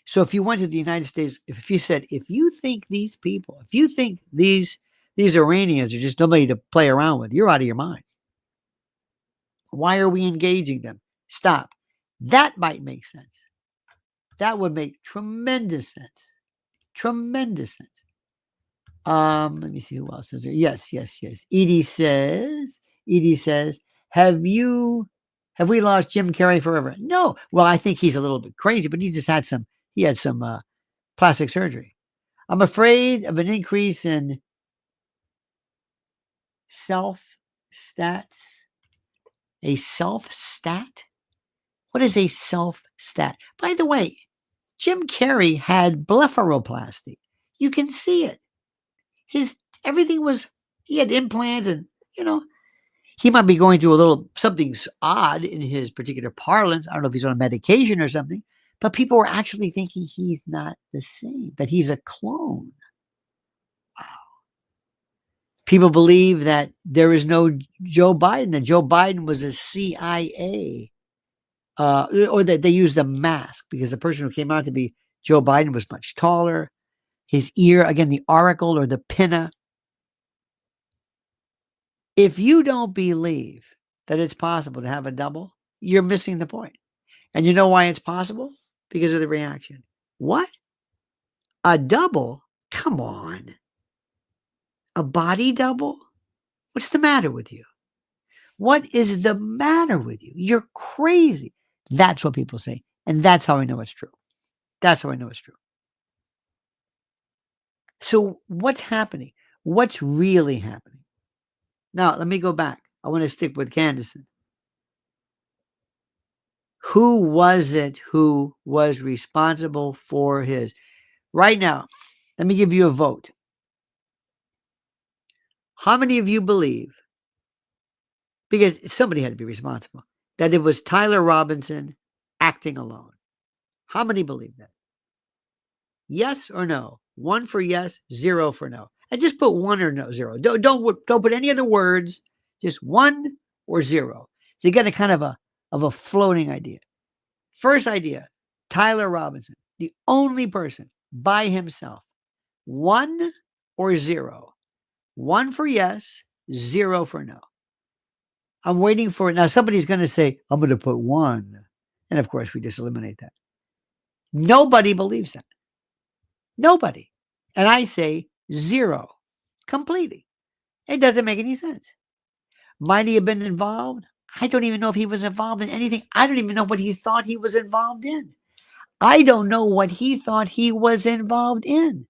So if you went to the United States, if you said, if you think these Iranians are just nobody to play around with, you're out of your mind. Why are we engaging them? Stop. That might make sense. That would make tremendous sense. Tremendous sense. Let me see who else is there. Yes. Edie says, have we lost Jim Carrey forever? No. Well, I think he's a little bit crazy, but he had some plastic surgery. I'm afraid of an increase in self-stats. A self-stat? What is a self-stat? By the way, Jim Carrey had blepharoplasty. You can see it. He had implants and, he might be going through something odd in his particular parlance. I don't know if he's on medication or something, but people were actually thinking he's not the same, that he's a clone. Wow. People believe that there is no Joe Biden, that Joe Biden was a CIA, or that they used a mask because the person who came out to be Joe Biden was much taller. His ear, again, the auricle or the pinna. If you don't believe that it's possible to have a double, you're missing the point. And you know why it's possible? Because of the reaction. What? A double? Come on. A body double? What's the matter with you? What is the matter with you? You're crazy. That's what people say. And that's how I know it's true. That's how I know it's true. So what's happening? What's really happening? Now, let me go back. I want to stick with Candace. Who was it who was responsible for his? Right now, let me give you a vote. How many of you believe, because somebody had to be responsible, that it was Tyler Robinson acting alone? How many believe that? Yes or no? 1 for yes, 0 for no. And just put 1 or no, 0. Don't put any other words. Just 1 or 0. So you get a kind of a floating idea. First idea, Tyler Robinson, the only person by himself. 1 or 0. 1 for yes, 0 for no. I'm waiting for it. Now somebody's going to say, I'm going to put 1. And of course, we just eliminate that. Nobody believes that. Nobody. And I say 0 completely. It doesn't make any sense. Might he have been involved? I don't even know if he was involved in anything. I don't even know what he thought he was involved in. I don't know what he thought he was involved in.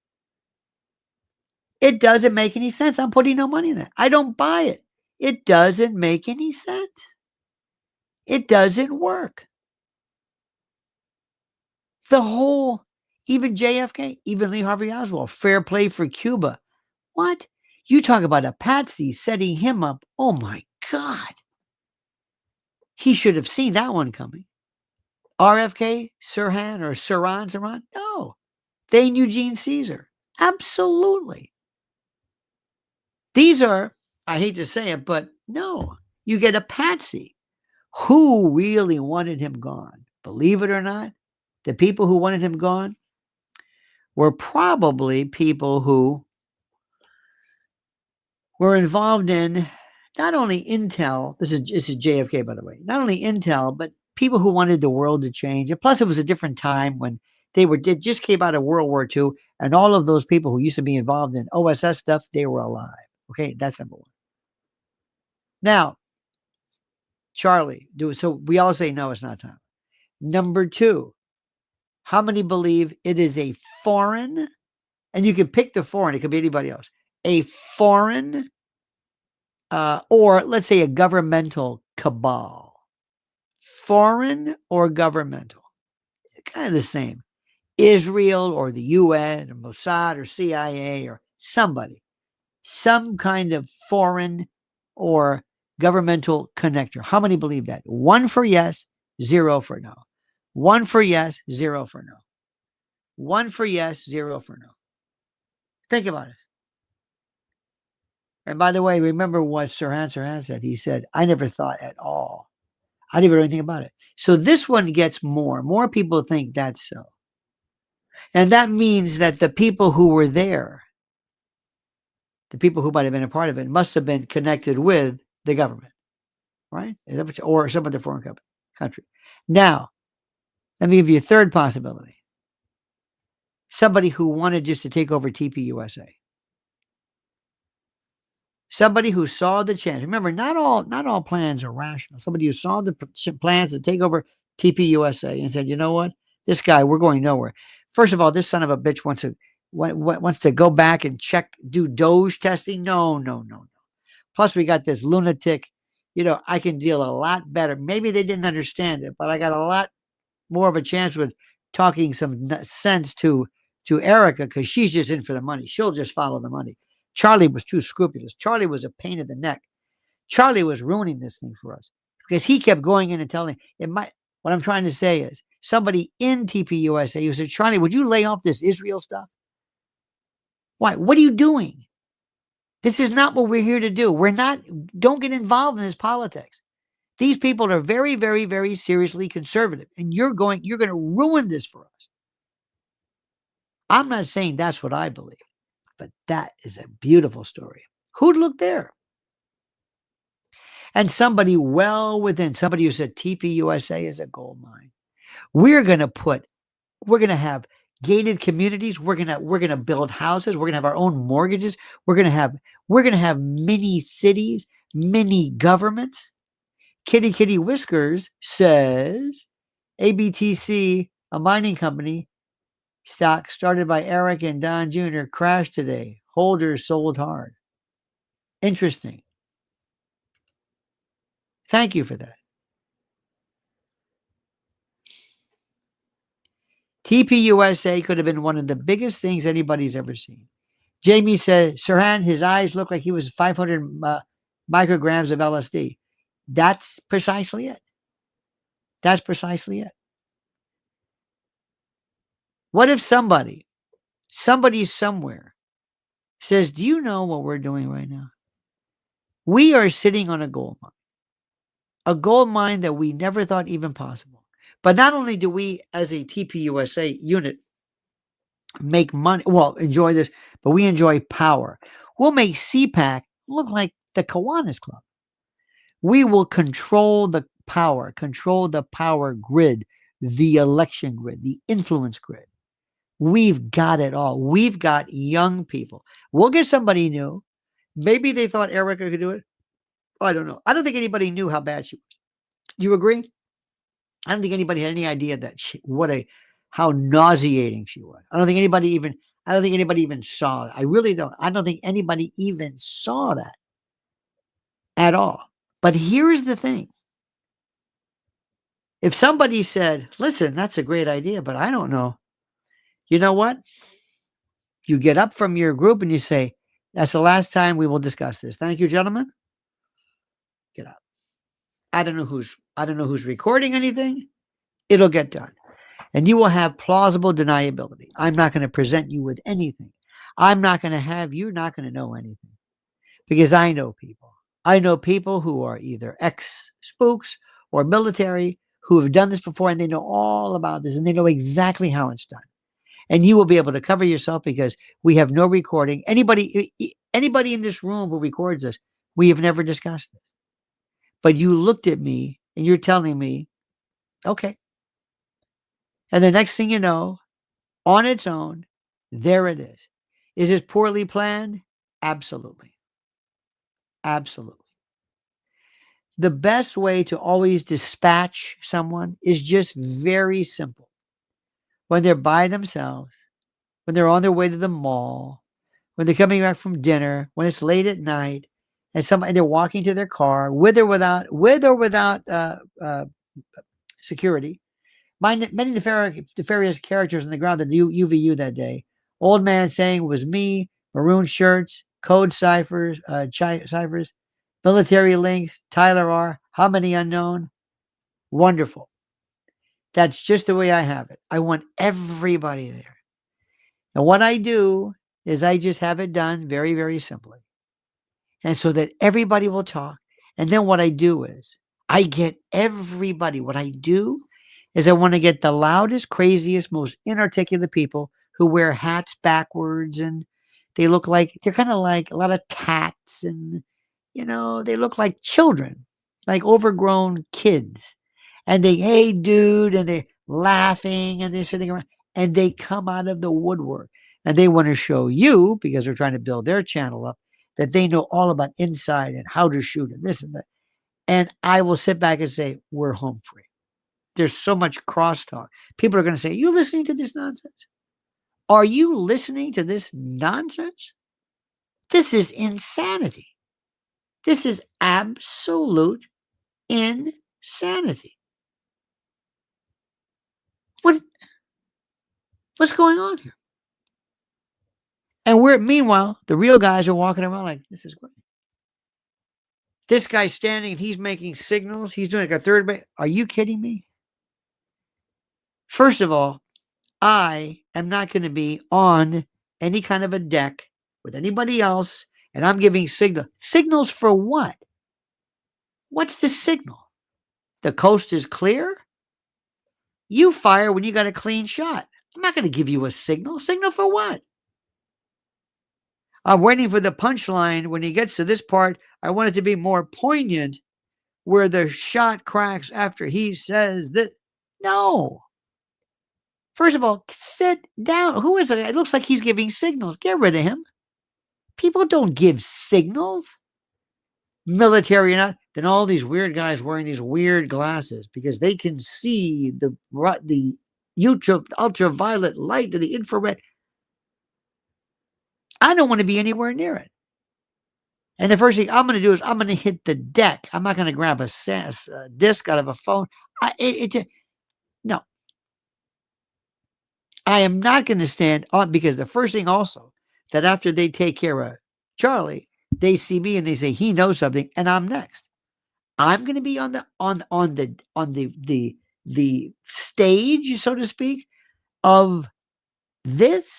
It doesn't make any sense. I'm putting no money in that. I don't buy it. It doesn't make any sense. It doesn't work. The whole, even JFK, even Lee Harvey Oswald, fair play for Cuba. What? You talk about a patsy setting him up. Oh my God. He should have seen that one coming. RFK, Sirhan or Sirhan? No. They knew Eugene Caesar. Absolutely. These are, I hate to say it, but no. You get a patsy. Who really wanted him gone? Believe it or not, the people who wanted him gone were probably people who were involved in not only intel, this is JFK, by the way, not only intel, but people who wanted the world to change. And plus, it was a different time when they just came out of World War II, and all of those people who used to be involved in OSS stuff, they were alive. Okay, that's number one. Now, Charlie, so we all say no, it's not time. Number two, how many believe it is a foreign, and you can pick the foreign, it could be anybody else, a foreign or let's say a governmental cabal? Foreign or governmental? It's kind of the same. Israel or the UN or Mossad or CIA or somebody. Some kind of foreign or governmental connector. How many believe that? 1 for yes, 0 for no. 1 for yes, 0 for no. 1 for yes, 0 for no. Think about it. And by the way, remember what Sirhan said. He said, I never thought at all. I didn't even know anything about it. So this one gets more. More people think that's so. And that means that the people who were there, the people who might have been a part of it, must have been connected with the government, right? Or some other foreign country. Now, let me give you a third possibility. Somebody who wanted just to take over TPUSA. Somebody who saw the chance. Remember, not all plans are rational. Somebody who saw the plans to take over TPUSA and said, you know what? This guy, we're going nowhere. First of all, this son of a bitch wants to go back and do Doge testing. No. Plus, we got this lunatic. I can deal a lot better. Maybe they didn't understand it, but I got a lot more of a chance with talking some sense to Erika, because she's just in for the money. She'll just follow the money. Charlie was too scrupulous. Charlie was a pain in the neck. Charlie was ruining this thing for us because he kept going in and telling what I'm trying to say is somebody in TPUSA who said, Charlie, would you lay off this Israel stuff? Why? What are you doing? This is not what we're here to do. Don't get involved in this politics. These people are very, very, very seriously conservative, and you're going to ruin this for us. I'm not saying that's what I believe, but that is a beautiful story. Who'd look there? And somebody somebody who said TPUSA is a gold mine. We're going to have gated communities. We're going to build houses. We're going to have our own mortgages. We're going to have mini cities, mini governments. Kitty Whiskers says ABTC, a mining company, stock started by Eric and Don Jr. crashed today. Holders sold hard. Interesting. Thank you for that. TPUSA could have been one of the biggest things anybody's ever seen. Jamie said, Sirhan, his eyes looked like he was 500 micrograms of LSD. That's precisely it. That's precisely it. What if somebody somewhere says, do you know what we're doing right now? We are sitting on a gold mine that we never thought even possible. But not only do we, as a TPUSA unit, make money, enjoy this, but we enjoy power. We'll make CPAC look like the Kiwanis Club. We will control the power grid, the election grid, the influence grid. We've got it all. We've got young people. We'll get somebody new. Maybe they thought Erika could do it. I don't know. I don't think anybody knew how bad she was. Do you agree? I don't think anybody had any idea that how nauseating she was. I don't think anybody even saw it. I really don't. I don't think anybody even saw that at all. But here's the thing. If somebody said, listen, that's a great idea, but I don't know. You know what? You get up from your group and you say, that's the last time we will discuss this. Thank you, gentlemen. Get up. I don't know who's recording anything. It'll get done. And you will have plausible deniability. I'm not going to present you with anything. You're not going to know anything. Because I know people. I know people who are either ex-spooks or military who have done this before, and they know all about this, and they know exactly how it's done. And you will be able to cover yourself because we have no recording. Anybody in this room who records this, we have never discussed this. But you looked at me and you're telling me, okay. And the next thing you know, on its own, there it is. Is it poorly planned? Absolutely. Absolutely. The best way to always dispatch someone is just very simple. When they're by themselves, when they're on their way to the mall, when they're coming back from dinner, when it's late at night, and they're walking to their car with or without security. Many nefarious characters on the ground that UVU that day. Old man saying it was me, maroon shirts, code ciphers, military links, Tyler R. How many unknown? Wonderful. That's just the way I have it. I want everybody there. And what I do is I just have it done very, very simply. And so that everybody will talk. And then what I do is I get everybody. What I do is I want to get the loudest, craziest, most inarticulate people who wear hats backwards and they're kind of like a lot of tats and, they look like children, like overgrown kids. And hey, dude, and they're laughing and they're sitting around and they come out of the woodwork and they want to show you, because they're trying to build their channel up, that they know all about inside and how to shoot and this and that. And I will sit back and say, we're home free. There's so much crosstalk. People are going to say, you listening to this nonsense? Are you listening to this nonsense? This is insanity. This is absolute insanity. What's going on here? And meanwhile, the real guys are walking around like, this is great. This guy's standing and he's making signals. He's doing like a third base. Are you kidding me? First of all, I am not going to be on any kind of a deck with anybody else, and I'm giving signals for what? What's the signal? The coast is clear? You fire when you got a clean shot. I'm not going to give you a signal. Signal for what? I'm waiting for the punchline. When he gets to this part, I want it to be more poignant, where the shot cracks after he says that. No. First of all, sit down. Who is it? It looks like he's giving signals. Get rid of him. People don't give signals. Military or not. Then all these weird guys wearing these weird glasses because they can see the ultraviolet light to the infrared. I don't want to be anywhere near it. And the first thing I'm going to do is I'm going to hit the deck. I'm not going to grab a disc out of a phone. No. I am not going to stand on, because the first thing also, that after they take care of Charlie, they see me and they say he knows something, and I'm next. I'm going to be on the stage, so to speak, of this.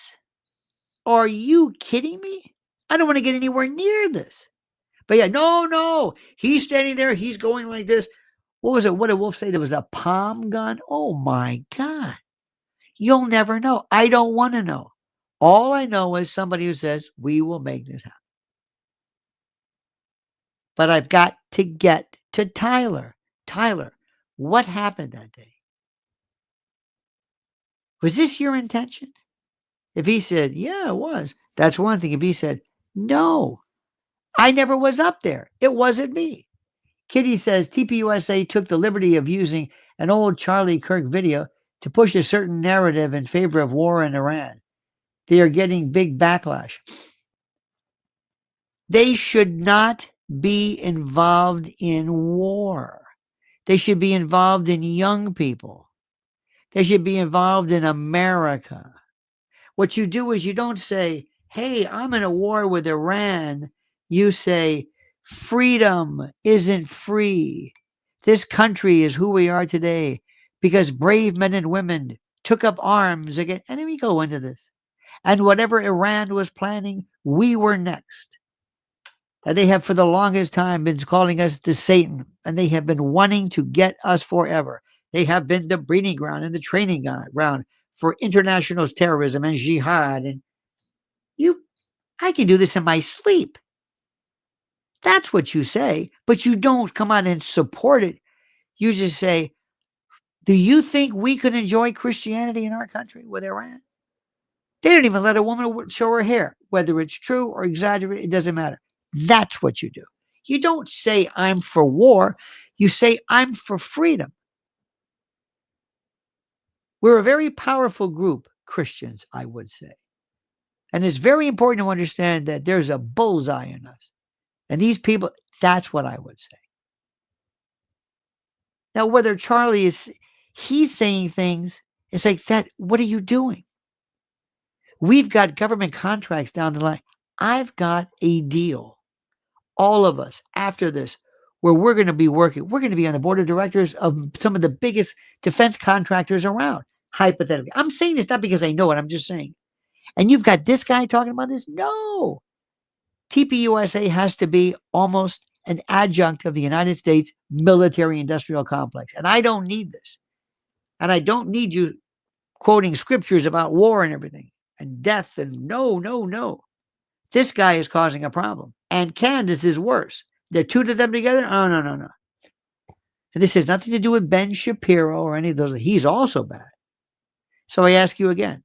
Are you kidding me? I don't want to get anywhere near this. But yeah, no. He's standing there. He's going like this. What was it? What did Wolf say? There was a palm gun. Oh my God. You'll never know. I don't want to know. All I know is somebody who says, we will make this happen. But I've got to get to Tyler. Tyler, what happened that day? Was this your intention? If he said, yeah, it was, that's one thing. If he said, no, I never was up there. It wasn't me. Kitty says TPUSA took the liberty of using an old Charlie Kirk video to push a certain narrative in favor of war in Iran. They are getting big backlash. They should not be involved in war. They should be involved in young people. They should be involved in America. What you do is you don't say, hey, I'm in a war with Iran. You say, freedom isn't free. This country is who we are today because brave men and women took up arms again. And then we go into this. And whatever Iran was planning, we were next. And they have for the longest time been calling us the Satan, and they have been wanting to get us forever. They have been the breeding ground and the training ground for international terrorism and jihad. And I can do this in my sleep. That's what you say, but you don't come out and support it. You just say, do you think we could enjoy Christianity in our country with Iran? They don't even let a woman show her hair, whether it's true or exaggerated, it doesn't matter. That's what you do. You don't say, I'm for war. You say, I'm for freedom. We're a very powerful group, Christians, I would say. And it's very important to understand that there's a bullseye in us. And these people, that's what I would say. Now, whether Charlie he's saying things, it's like that, what are you doing? We've got government contracts down the line. I've got a deal. All of us after this, where we're going to be working. We're going to be on the board of directors of some of the biggest defense contractors around, hypothetically. I'm saying this not because I know it. I'm just saying. And you've got this guy talking about this? No. TPUSA has to be almost an adjunct of the United States military-industrial complex. And I don't need this. And I don't need you quoting scriptures about war and everything and death. And no. This guy is causing a problem. And Candace is worse. The two of them together? Oh, no. And this has nothing to do with Ben Shapiro or any of those. He's also bad. So I ask you again.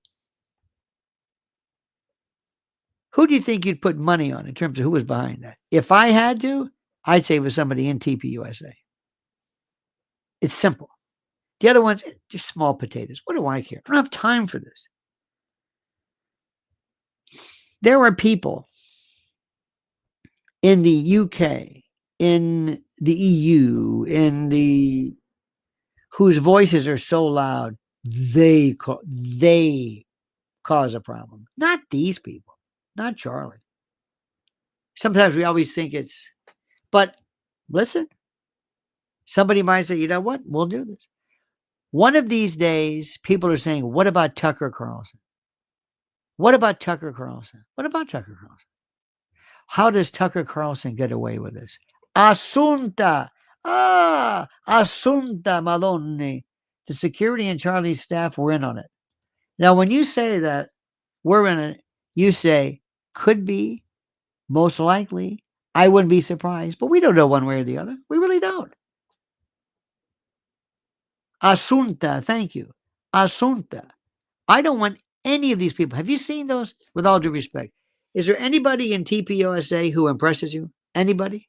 Who do you think you'd put money on in terms of who was behind that? If I had to, I'd say it was somebody in TPUSA. It's simple. The other ones, just small potatoes. What do I care? I don't have time for this. There are people in the UK, in the EU, whose voices are so loud, they cause a problem. Not these people. Not Charlie. Sometimes we always think but listen, somebody might say, you know what? We'll do this. One of these days, people are saying, what about Tucker Carlson? What about Tucker Carlson? What about Tucker Carlson? How does Tucker Carlson get away with this? Assunta Madonna. The security and Charlie's staff were in on it. Now, when you say that we're in it, you say, could be, most likely, I wouldn't be surprised, but we don't know one way or the other. We really don't. Assunta, thank you. Assunta. I don't want any of these people. Have you seen those? With all due respect, is there anybody in TPUSA who impresses you? Anybody?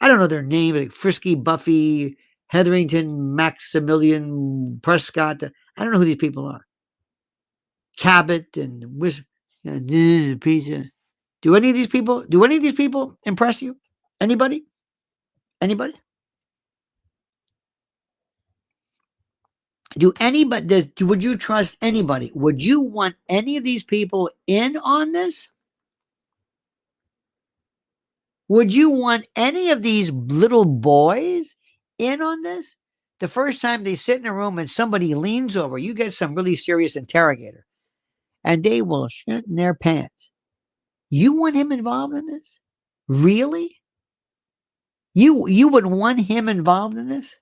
I don't know their name, like Frisky, Buffy, Hetherington, Maximilian, Prescott. I don't know who these people are. Cabot and Pizza. Do any of these people impress you? Anybody? Would you trust anybody? Would you want any of these people in on this? Would you want any of these little boys in on this? The first time they sit in a room and somebody leans over, you get some really serious interrogator, and they will shit in their pants. You want him involved in this? Really? You would want him involved in this?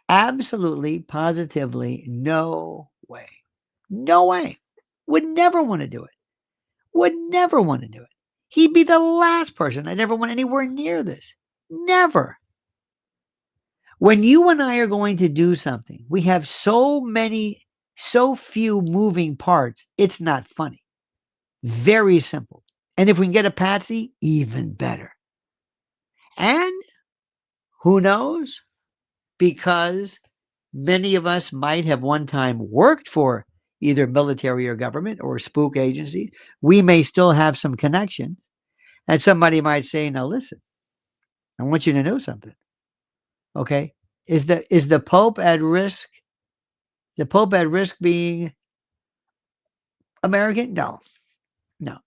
Absolutely, positively, no way. No way. Would never want to do it. Would never want to do it. He'd be the last person I'd ever want anywhere near this. Never. When you and I are going to do something, we have so few moving parts, it's not funny. Very simple. And if we can get a patsy, even better. And who knows? Because many of us might have one time worked for either military or government or spook agencies. We may still have some connections. And somebody might say, now listen, I want you to know something. Okay. Is the Pope at risk? The Pope at risk being American? No, no.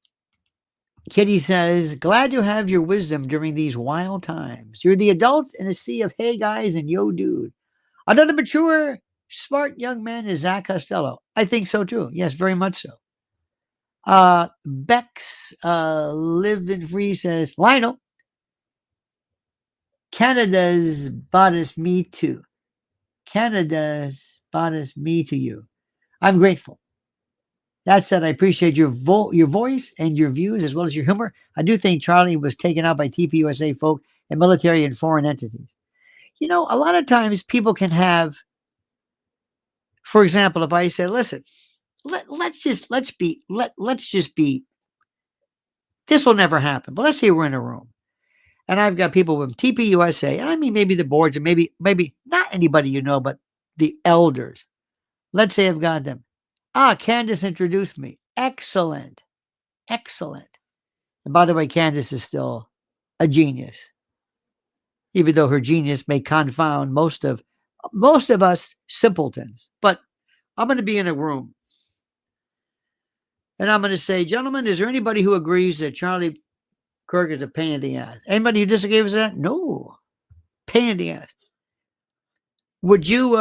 Kitty says, glad to have your wisdom during these wild times. You're the adult in a sea of hey guys and yo dude. Another mature, smart young man is Zach Costello. I think so too. Yes, very much so. Bex Living Free says, Lionel, Canada's bodice me too. Canada's bodice me to you. I'm grateful. That said, I appreciate your voice and your views as well as your humor. I do think Charlie was taken out by TPUSA folk and military and foreign entities. You know, a lot of times people can have, for example, if I say, listen, let's just be, this will never happen. But let's say we're in a room and I've got people with TPUSA, and I mean maybe the boards and maybe not anybody you know, but the elders. Let's say I've got them. Candace introduced me. Excellent. Excellent. And by the way, Candace is still a genius, even though her genius may confound most of us simpletons. But I'm going to be in a room and I'm going to say, gentlemen, is there anybody who agrees that Charlie Kirk is a pain in the ass? Anybody who disagrees with that? No. Pain in the ass. Would you,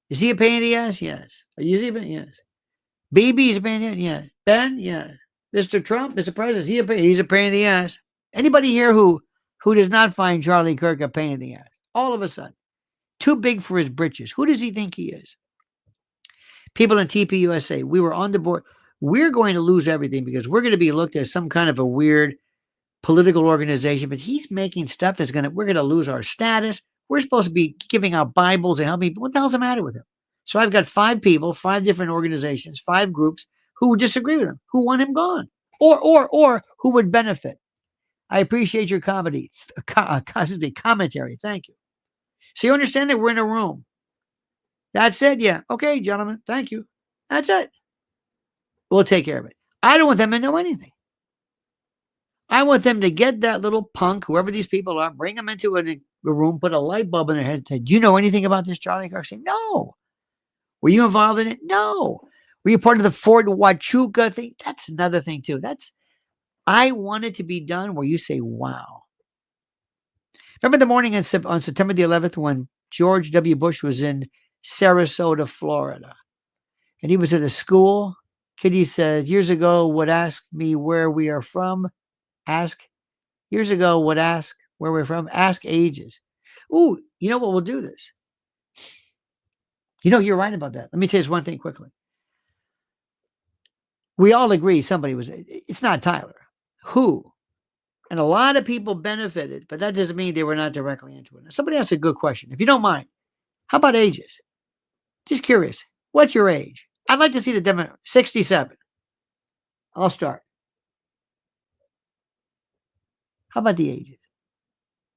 is he a pain in the ass? Yes. Are you even? Yes. BB is a pain in the ass? Yes. Ben? Yes. Mr. Trump, Mr. President, he's a pain in the ass. Anybody here who does not find Charlie Kirk a pain in the ass? All of a sudden. Too big for his britches. Who does he think he is? People in TPUSA, we were on the board. We're going to lose everything because we're going to be looked at some kind of a weird political organization, but he's making stuff we're going to lose our status. We're supposed to be giving out Bibles and helping people. What the hell's the matter with him? So I've got 5 people, 5 different organizations, 5 groups who disagree with him, who want him gone, or who would benefit. I appreciate your commentary. Thank you. So you understand that we're in a room. That's it. Yeah. Okay, gentlemen. Thank you. That's it. We'll take care of it. I don't want them to know anything. I want them to get that little punk, whoever these people are, bring them into a room, put a light bulb in their head and say, do you know anything about this Charlie Kirk? Say, no. Were you involved in it? No. Were you part of the Fort Huachuca thing? That's another thing too. I want it to be done where you say, wow. Remember the morning on September the 11th when George W. Bush was in Sarasota, Florida, and he was at a school. Kitty says, years ago would ask me where we are from. Years ago would ask where we're from. Ask ages. Ooh, you know what? We'll do this. You know, you're right about that. Let me tell you this one thing quickly. We all agree it's not Tyler. Who? And a lot of people benefited, but that doesn't mean they were not directly into it. Now, somebody asked a good question. If you don't mind, how about ages? Just curious. What's your age? I'd like to see the demo. 67. I'll start. How about the ages?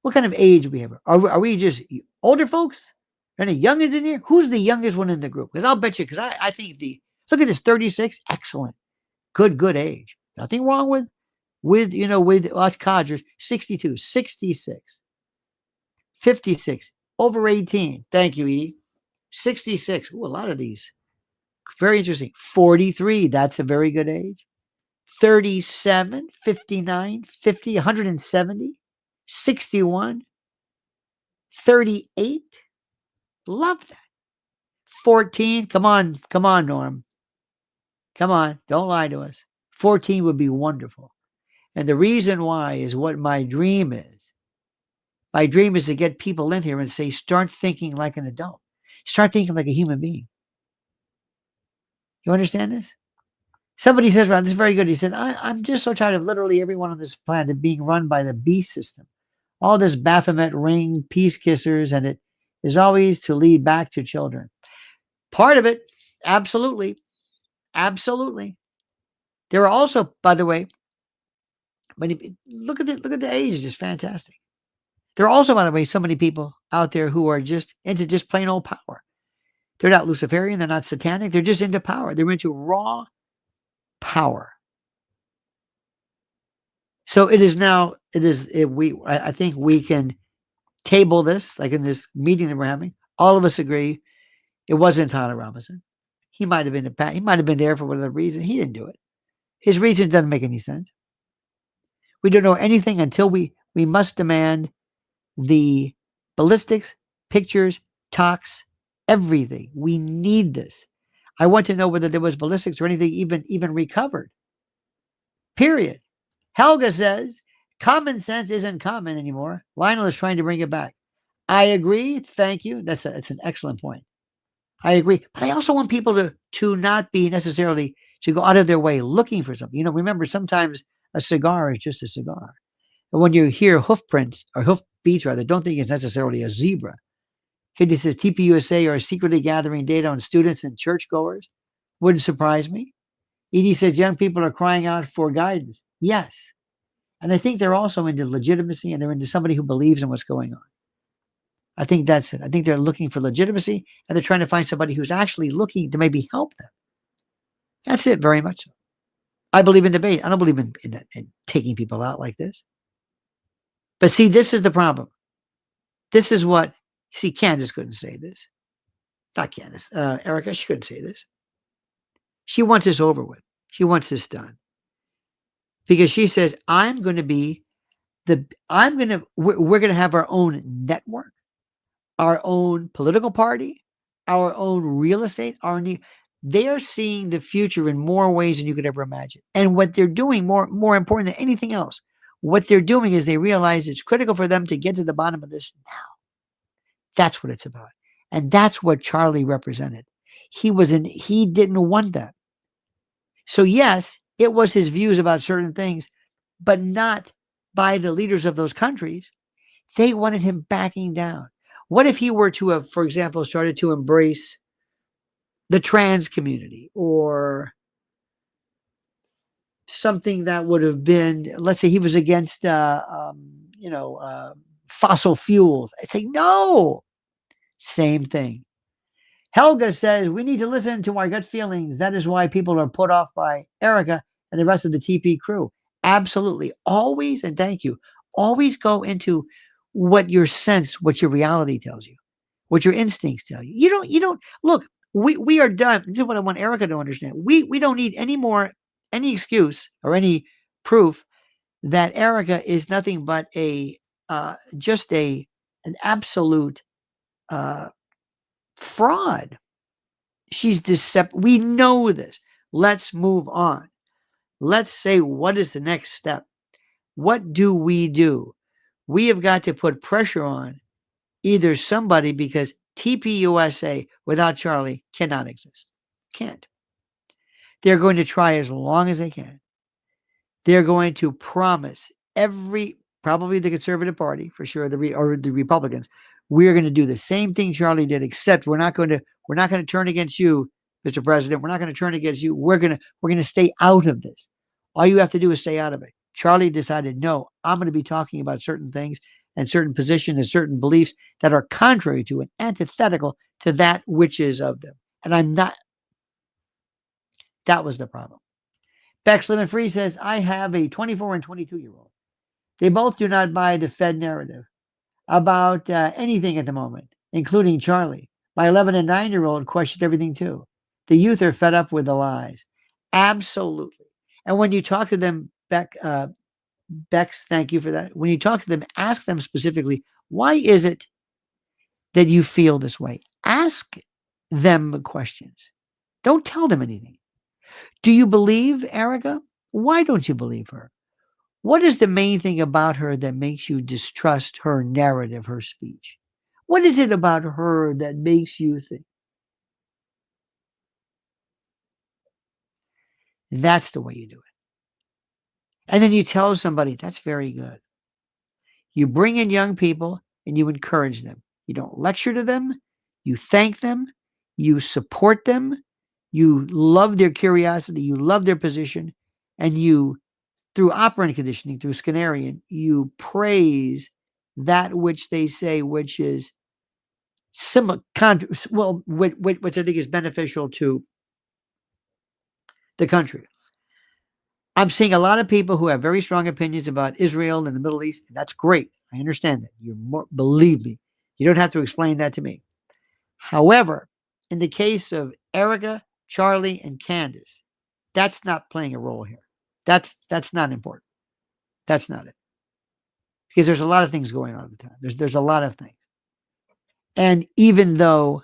What kind of age we have? Are we just older folks? Any youngins in here? Who's the youngest one in the group? Because I'll bet you, because I think look at this, 36. Excellent. Good age. Nothing wrong with us codgers. 62, 66, 56, over 18. Thank you, Edie. 66. Ooh, a lot of these. Very interesting. 43. That's a very good age. 37, 59, 50, 170, 61, 38. Love that. 14. Come on, Norm. Come on. Don't lie to us. 14 would be wonderful. And the reason why is what my dream is. My dream is to get people in here and say, start thinking like an adult. Start thinking like a human being. You understand this? Somebody says, "Ron, this is very good." He said, I'm just so tired of literally everyone on this planet being run by the beast system. All this Baphomet ring, peace kissers, and it is always to lead back to children. Part of it, absolutely. Absolutely. There are also, by the way, But look at the age, it's fantastic. There are also, by the way, so many people out there who are just into just plain old power. They're not Luciferian, they're not satanic, they're just into power. They're into raw power. So it is now, I think we can table this, like in this meeting that we're having. All of us agree it wasn't Tyler Robinson. He might have been there for whatever reason. He didn't do it. His reason doesn't make any sense. We don't know anything until we must demand the ballistics, pictures, talks, everything. We need this. I want to know whether there was ballistics or anything even recovered. Period. Helga says, common sense isn't common anymore. Lionel is trying to bring it back. I agree. Thank you. It's an excellent point. I agree. But I also want people to not be necessarily to go out of their way looking for something. Remember, sometimes a cigar is just a cigar. And when you hear hoof prints or hoof beats, rather, don't think it's necessarily a zebra. He says TPUSA are secretly gathering data on students and churchgoers. Wouldn't surprise me. Edie says young people are crying out for guidance. Yes. And I think they're also into legitimacy and they're into somebody who believes in what's going on. I think that's it. I think they're looking for legitimacy and they're trying to find somebody who's actually looking to maybe help them. That's it, very much so. I believe in debate. I don't believe in taking people out like this. But see, this is the problem. This is what, see, Candace couldn't say this. Not Candace. Erika, she couldn't say this. She wants this over with. She wants this done. Because she says, we're going to have our own network, our own political party, our own real estate, they are seeing the future in more ways than you could ever imagine. And what they're doing, more important than anything else, what they're doing is they realize it's critical for them to get to the bottom of this now. That's what it's about. And that's what Charlie represented. He didn't want that. So yes, it was his views about certain things, but not by the leaders of those countries. They wanted him backing down. What if he were to have, for example, started to embrace the trans community or something that would have been, let's say he was against, fossil fuels. I'd say, no, same thing. Helga says, we need to listen to our gut feelings. That is why people are put off by Erika and the rest of the TP crew. Absolutely. Always, and thank you, always go into what your sense, what your reality tells you, what your instincts tell you. You don't, look, we are done. This is what I want Erika to understand. We don't need any excuse or any proof that Erika is nothing but an absolute fraud. She's deceptive. We know this. Let's move on. Let's say, what is the next step? What do? We have got to put pressure on either somebody, because TPUSA without Charlie cannot exist. Can't. They're going to try as long as they can. They're going to promise probably the Conservative Party for sure, or the Republicans, we're going to do the same thing Charlie did, except we're not going to turn against you, Mr. President. We're not going to turn against you. We're going to stay out of this. All you have to do is stay out of it. Charlie decided, no, I'm going to be talking about certain things and certain positions and certain beliefs that are contrary to and antithetical to that which is of them. And I'm not. That was the problem. Bex Lemon Free says, I have a 24 and 22-year-old. They both do not buy the Fed narrative about anything at the moment, including Charlie. My 11 and 9-year-old questioned everything too. The youth are fed up with the lies. Absolutely. And when you talk to them, Bex, thank you for that. When you talk to them, ask them specifically, why is it that you feel this way? Ask them questions. Don't tell them anything. Do you believe Erika? Why don't you believe her? What is the main thing about her that makes you distrust her narrative, her speech? What is it about her that makes you think? That's the way you do it. And then you tell somebody, that's very good. You bring in young people and you encourage them. You don't lecture to them. You thank them. You support them. You love their curiosity. You love their position. And you through operant conditioning, through Skinnerian, you praise that which they say, which is similar, which I think is beneficial to the country. I'm seeing a lot of people who have very strong opinions about Israel and the Middle East. And that's great. I understand that. Believe me, you don't have to explain that to me. However, in the case of Erika, Charlie, and Candace, that's not playing a role here. That's not important. That's not it. Because there's a lot of things going on at the time. There's a lot of things. And even though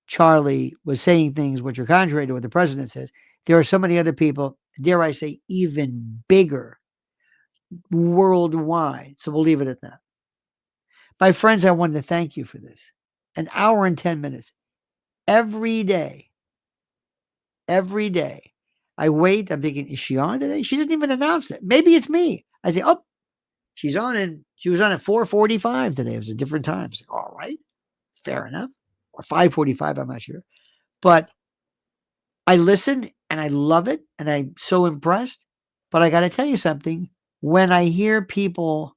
Charlie was saying things which are contrary to what the president says, there are so many other people, dare I say, even bigger worldwide. So we'll leave it at that. My friends, I wanted to thank you for this. An hour and 10 minutes. Every day. I wait. I'm thinking, is she on today? She doesn't even announce it. Maybe it's me. I say, oh, she's on, and she was on at 4:45 today. It was a different time. Like, all right, fair enough. Or 5:45, I'm not sure. But I listen and I love it and I'm so impressed. But I got to tell you something. When I hear people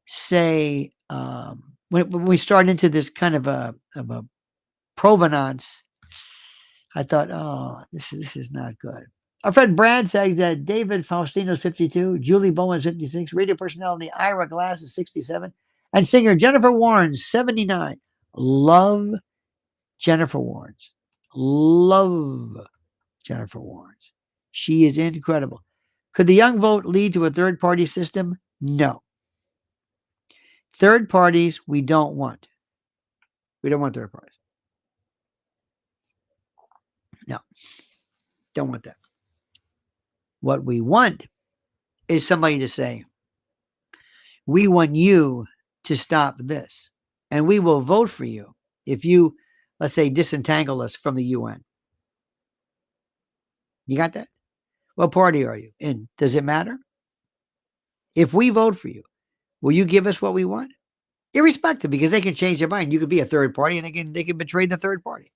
say, when we start into this kind of a provenance, I thought, oh, this is not good. Our friend Brad says that David Faustino's 52, Julie Bowen's 56, radio personality Ira Glass is 67, and singer Jennifer Warren's 79. Love Jennifer Warren's. Love Jennifer Warren's. She is incredible. Could the young vote lead to a third-party system? No. Third parties, we don't want. We don't want third parties. No. Don't want that. What we want is somebody to say, we want you to stop this, and we will vote for you if you, let's say, disentangle us from the UN. You got that? What party are you in? Does it matter? If we vote for you, will you give us what we want? Irrespective, because they can change their mind. You could be a third party, and they can betray the third party.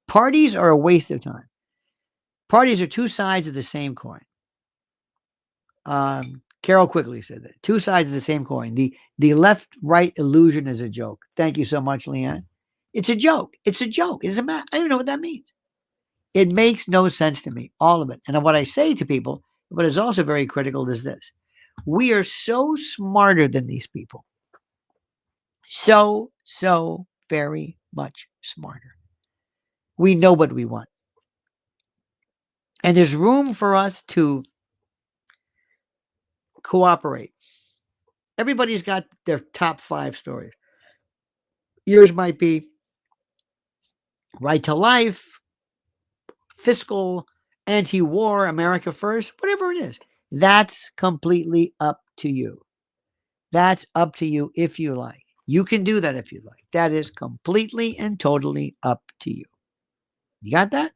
Parties are a waste of time. Parties are two sides of the same coin. Carol Quigley said that. Two sides of the same coin. The left-right illusion is a joke. Thank you so much, Leanne. It's a joke. It's a joke. It doesn't matter. I don't know what that means. It makes no sense to me, all of it. And what I say to people, what is also very critical is this. We are so smarter than these people. So very much smarter. We know what we want. And there's room for us to cooperate. Everybody's got their top 5 stories. Yours might be right to life, fiscal, anti-war, America first, whatever it is. That's completely up to you. That's up to you if you like. You can do that if you like. That is completely and totally up to you. You got that?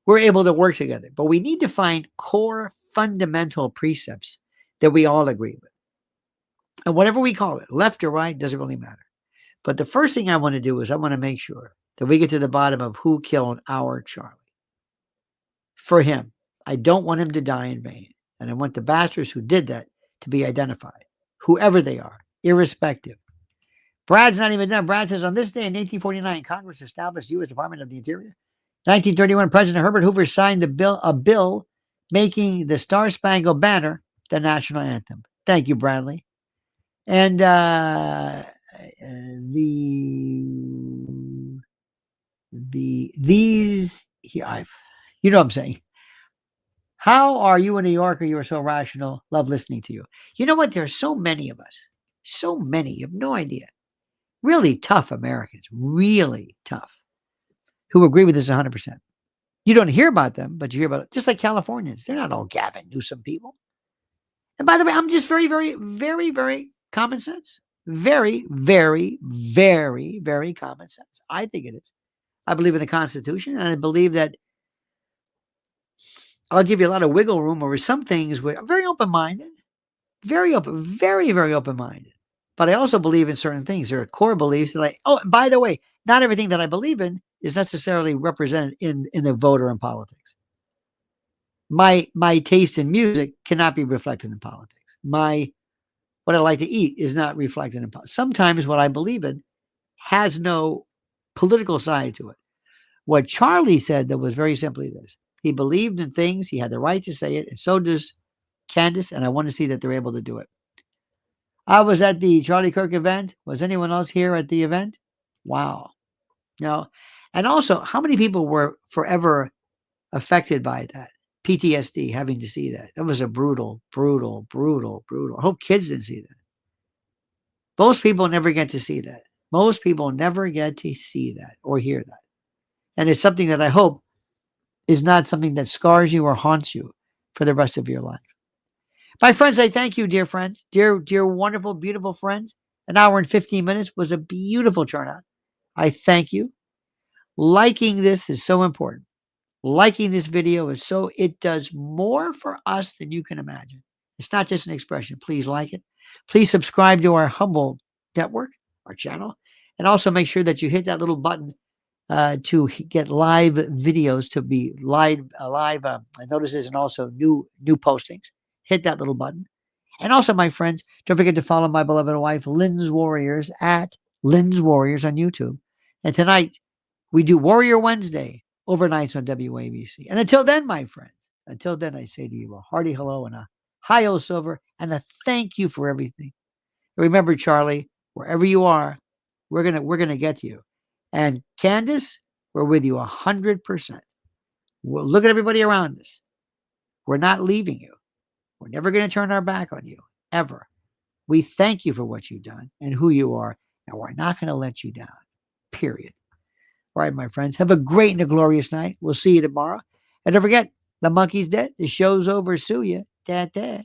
We're able to work together, but we need to find core fundamental precepts that we all agree with. And whatever we call it, left or right, doesn't really matter. But the first thing I want to do is I want to make sure that we get to the bottom of who killed our Charlie. For him, I don't want him to die in vain. And I want the bastards who did that to be identified, whoever they are, irrespective. Brad's not even done. Brad says, on this day in 1849, Congress established the U.S. Department of the Interior. 1931, President Herbert Hoover signed a bill making the Star-Spangled Banner the national anthem. Thank you, Bradley. And these, yeah, you know what I'm saying. How are you a New Yorker? You are so rational. Love listening to you. You know what? There are so many of us. So many. You have no idea. Really tough Americans. Really tough. Who agree with this 100%. You don't hear about them, but you hear about it. Just like Californians. They're not all Gavin Newsom people. And by the way, I'm just very, very, very, very common sense. Very, very, very, very common sense. I think it is. I believe in the Constitution, and I believe that I'll give you a lot of wiggle room over some things. I'm very open-minded. Very open, very, very open-minded. But I also believe in certain things. There are core beliefs that by the way, not everything that I believe in is necessarily represented in a vote or in politics. My taste in music cannot be reflected in politics. What I like to eat is not reflected in politics. Sometimes what I believe in has no political side to it. What Charlie said, that was very simply this: he believed in things, he had the right to say it, and so does Candace, and I want to see that they're able to do it. I was at the Charlie Kirk event. Was anyone else here at the event? Wow. No. And also, how many people were forever affected by that? PTSD, having to see that. That was a brutal, brutal, brutal, brutal. I hope kids didn't see that. Most people never get to see that. Most people never get to see that or hear that. And it's something that I hope is not something that scars you or haunts you for the rest of your life. My friends, I thank you, dear friends, dear, wonderful, beautiful friends. An hour and 15 minutes was a beautiful turnout. I thank you. Liking this is so important. Liking this video is it does more for us than you can imagine. It's not just an expression. Please like it. Please subscribe to our humble network, our channel, and also make sure that you hit that little button to get live videos, to be live notices, and also new postings. Hit that little button. And also, my friends, don't forget to follow my beloved wife, Lynn's Warriors, at Lynn's Warriors on YouTube. And tonight, we do Warrior Wednesday, overnights on WABC. And until then, my friends, I say to you a hearty hello and a hi, O Silver, and a thank you for everything. Remember, Charlie, wherever you are, we're gonna get to you. And Candace, we're with you 100%. We'll look at everybody around us. We're not leaving you. We're never going to turn our back on you, ever. We thank you for what you've done and who you are, and we're not going to let you down, period. All right, my friends, have a great and a glorious night. We'll see you tomorrow. And don't forget, the monkey's dead. The show's over. Sue ya. Dad.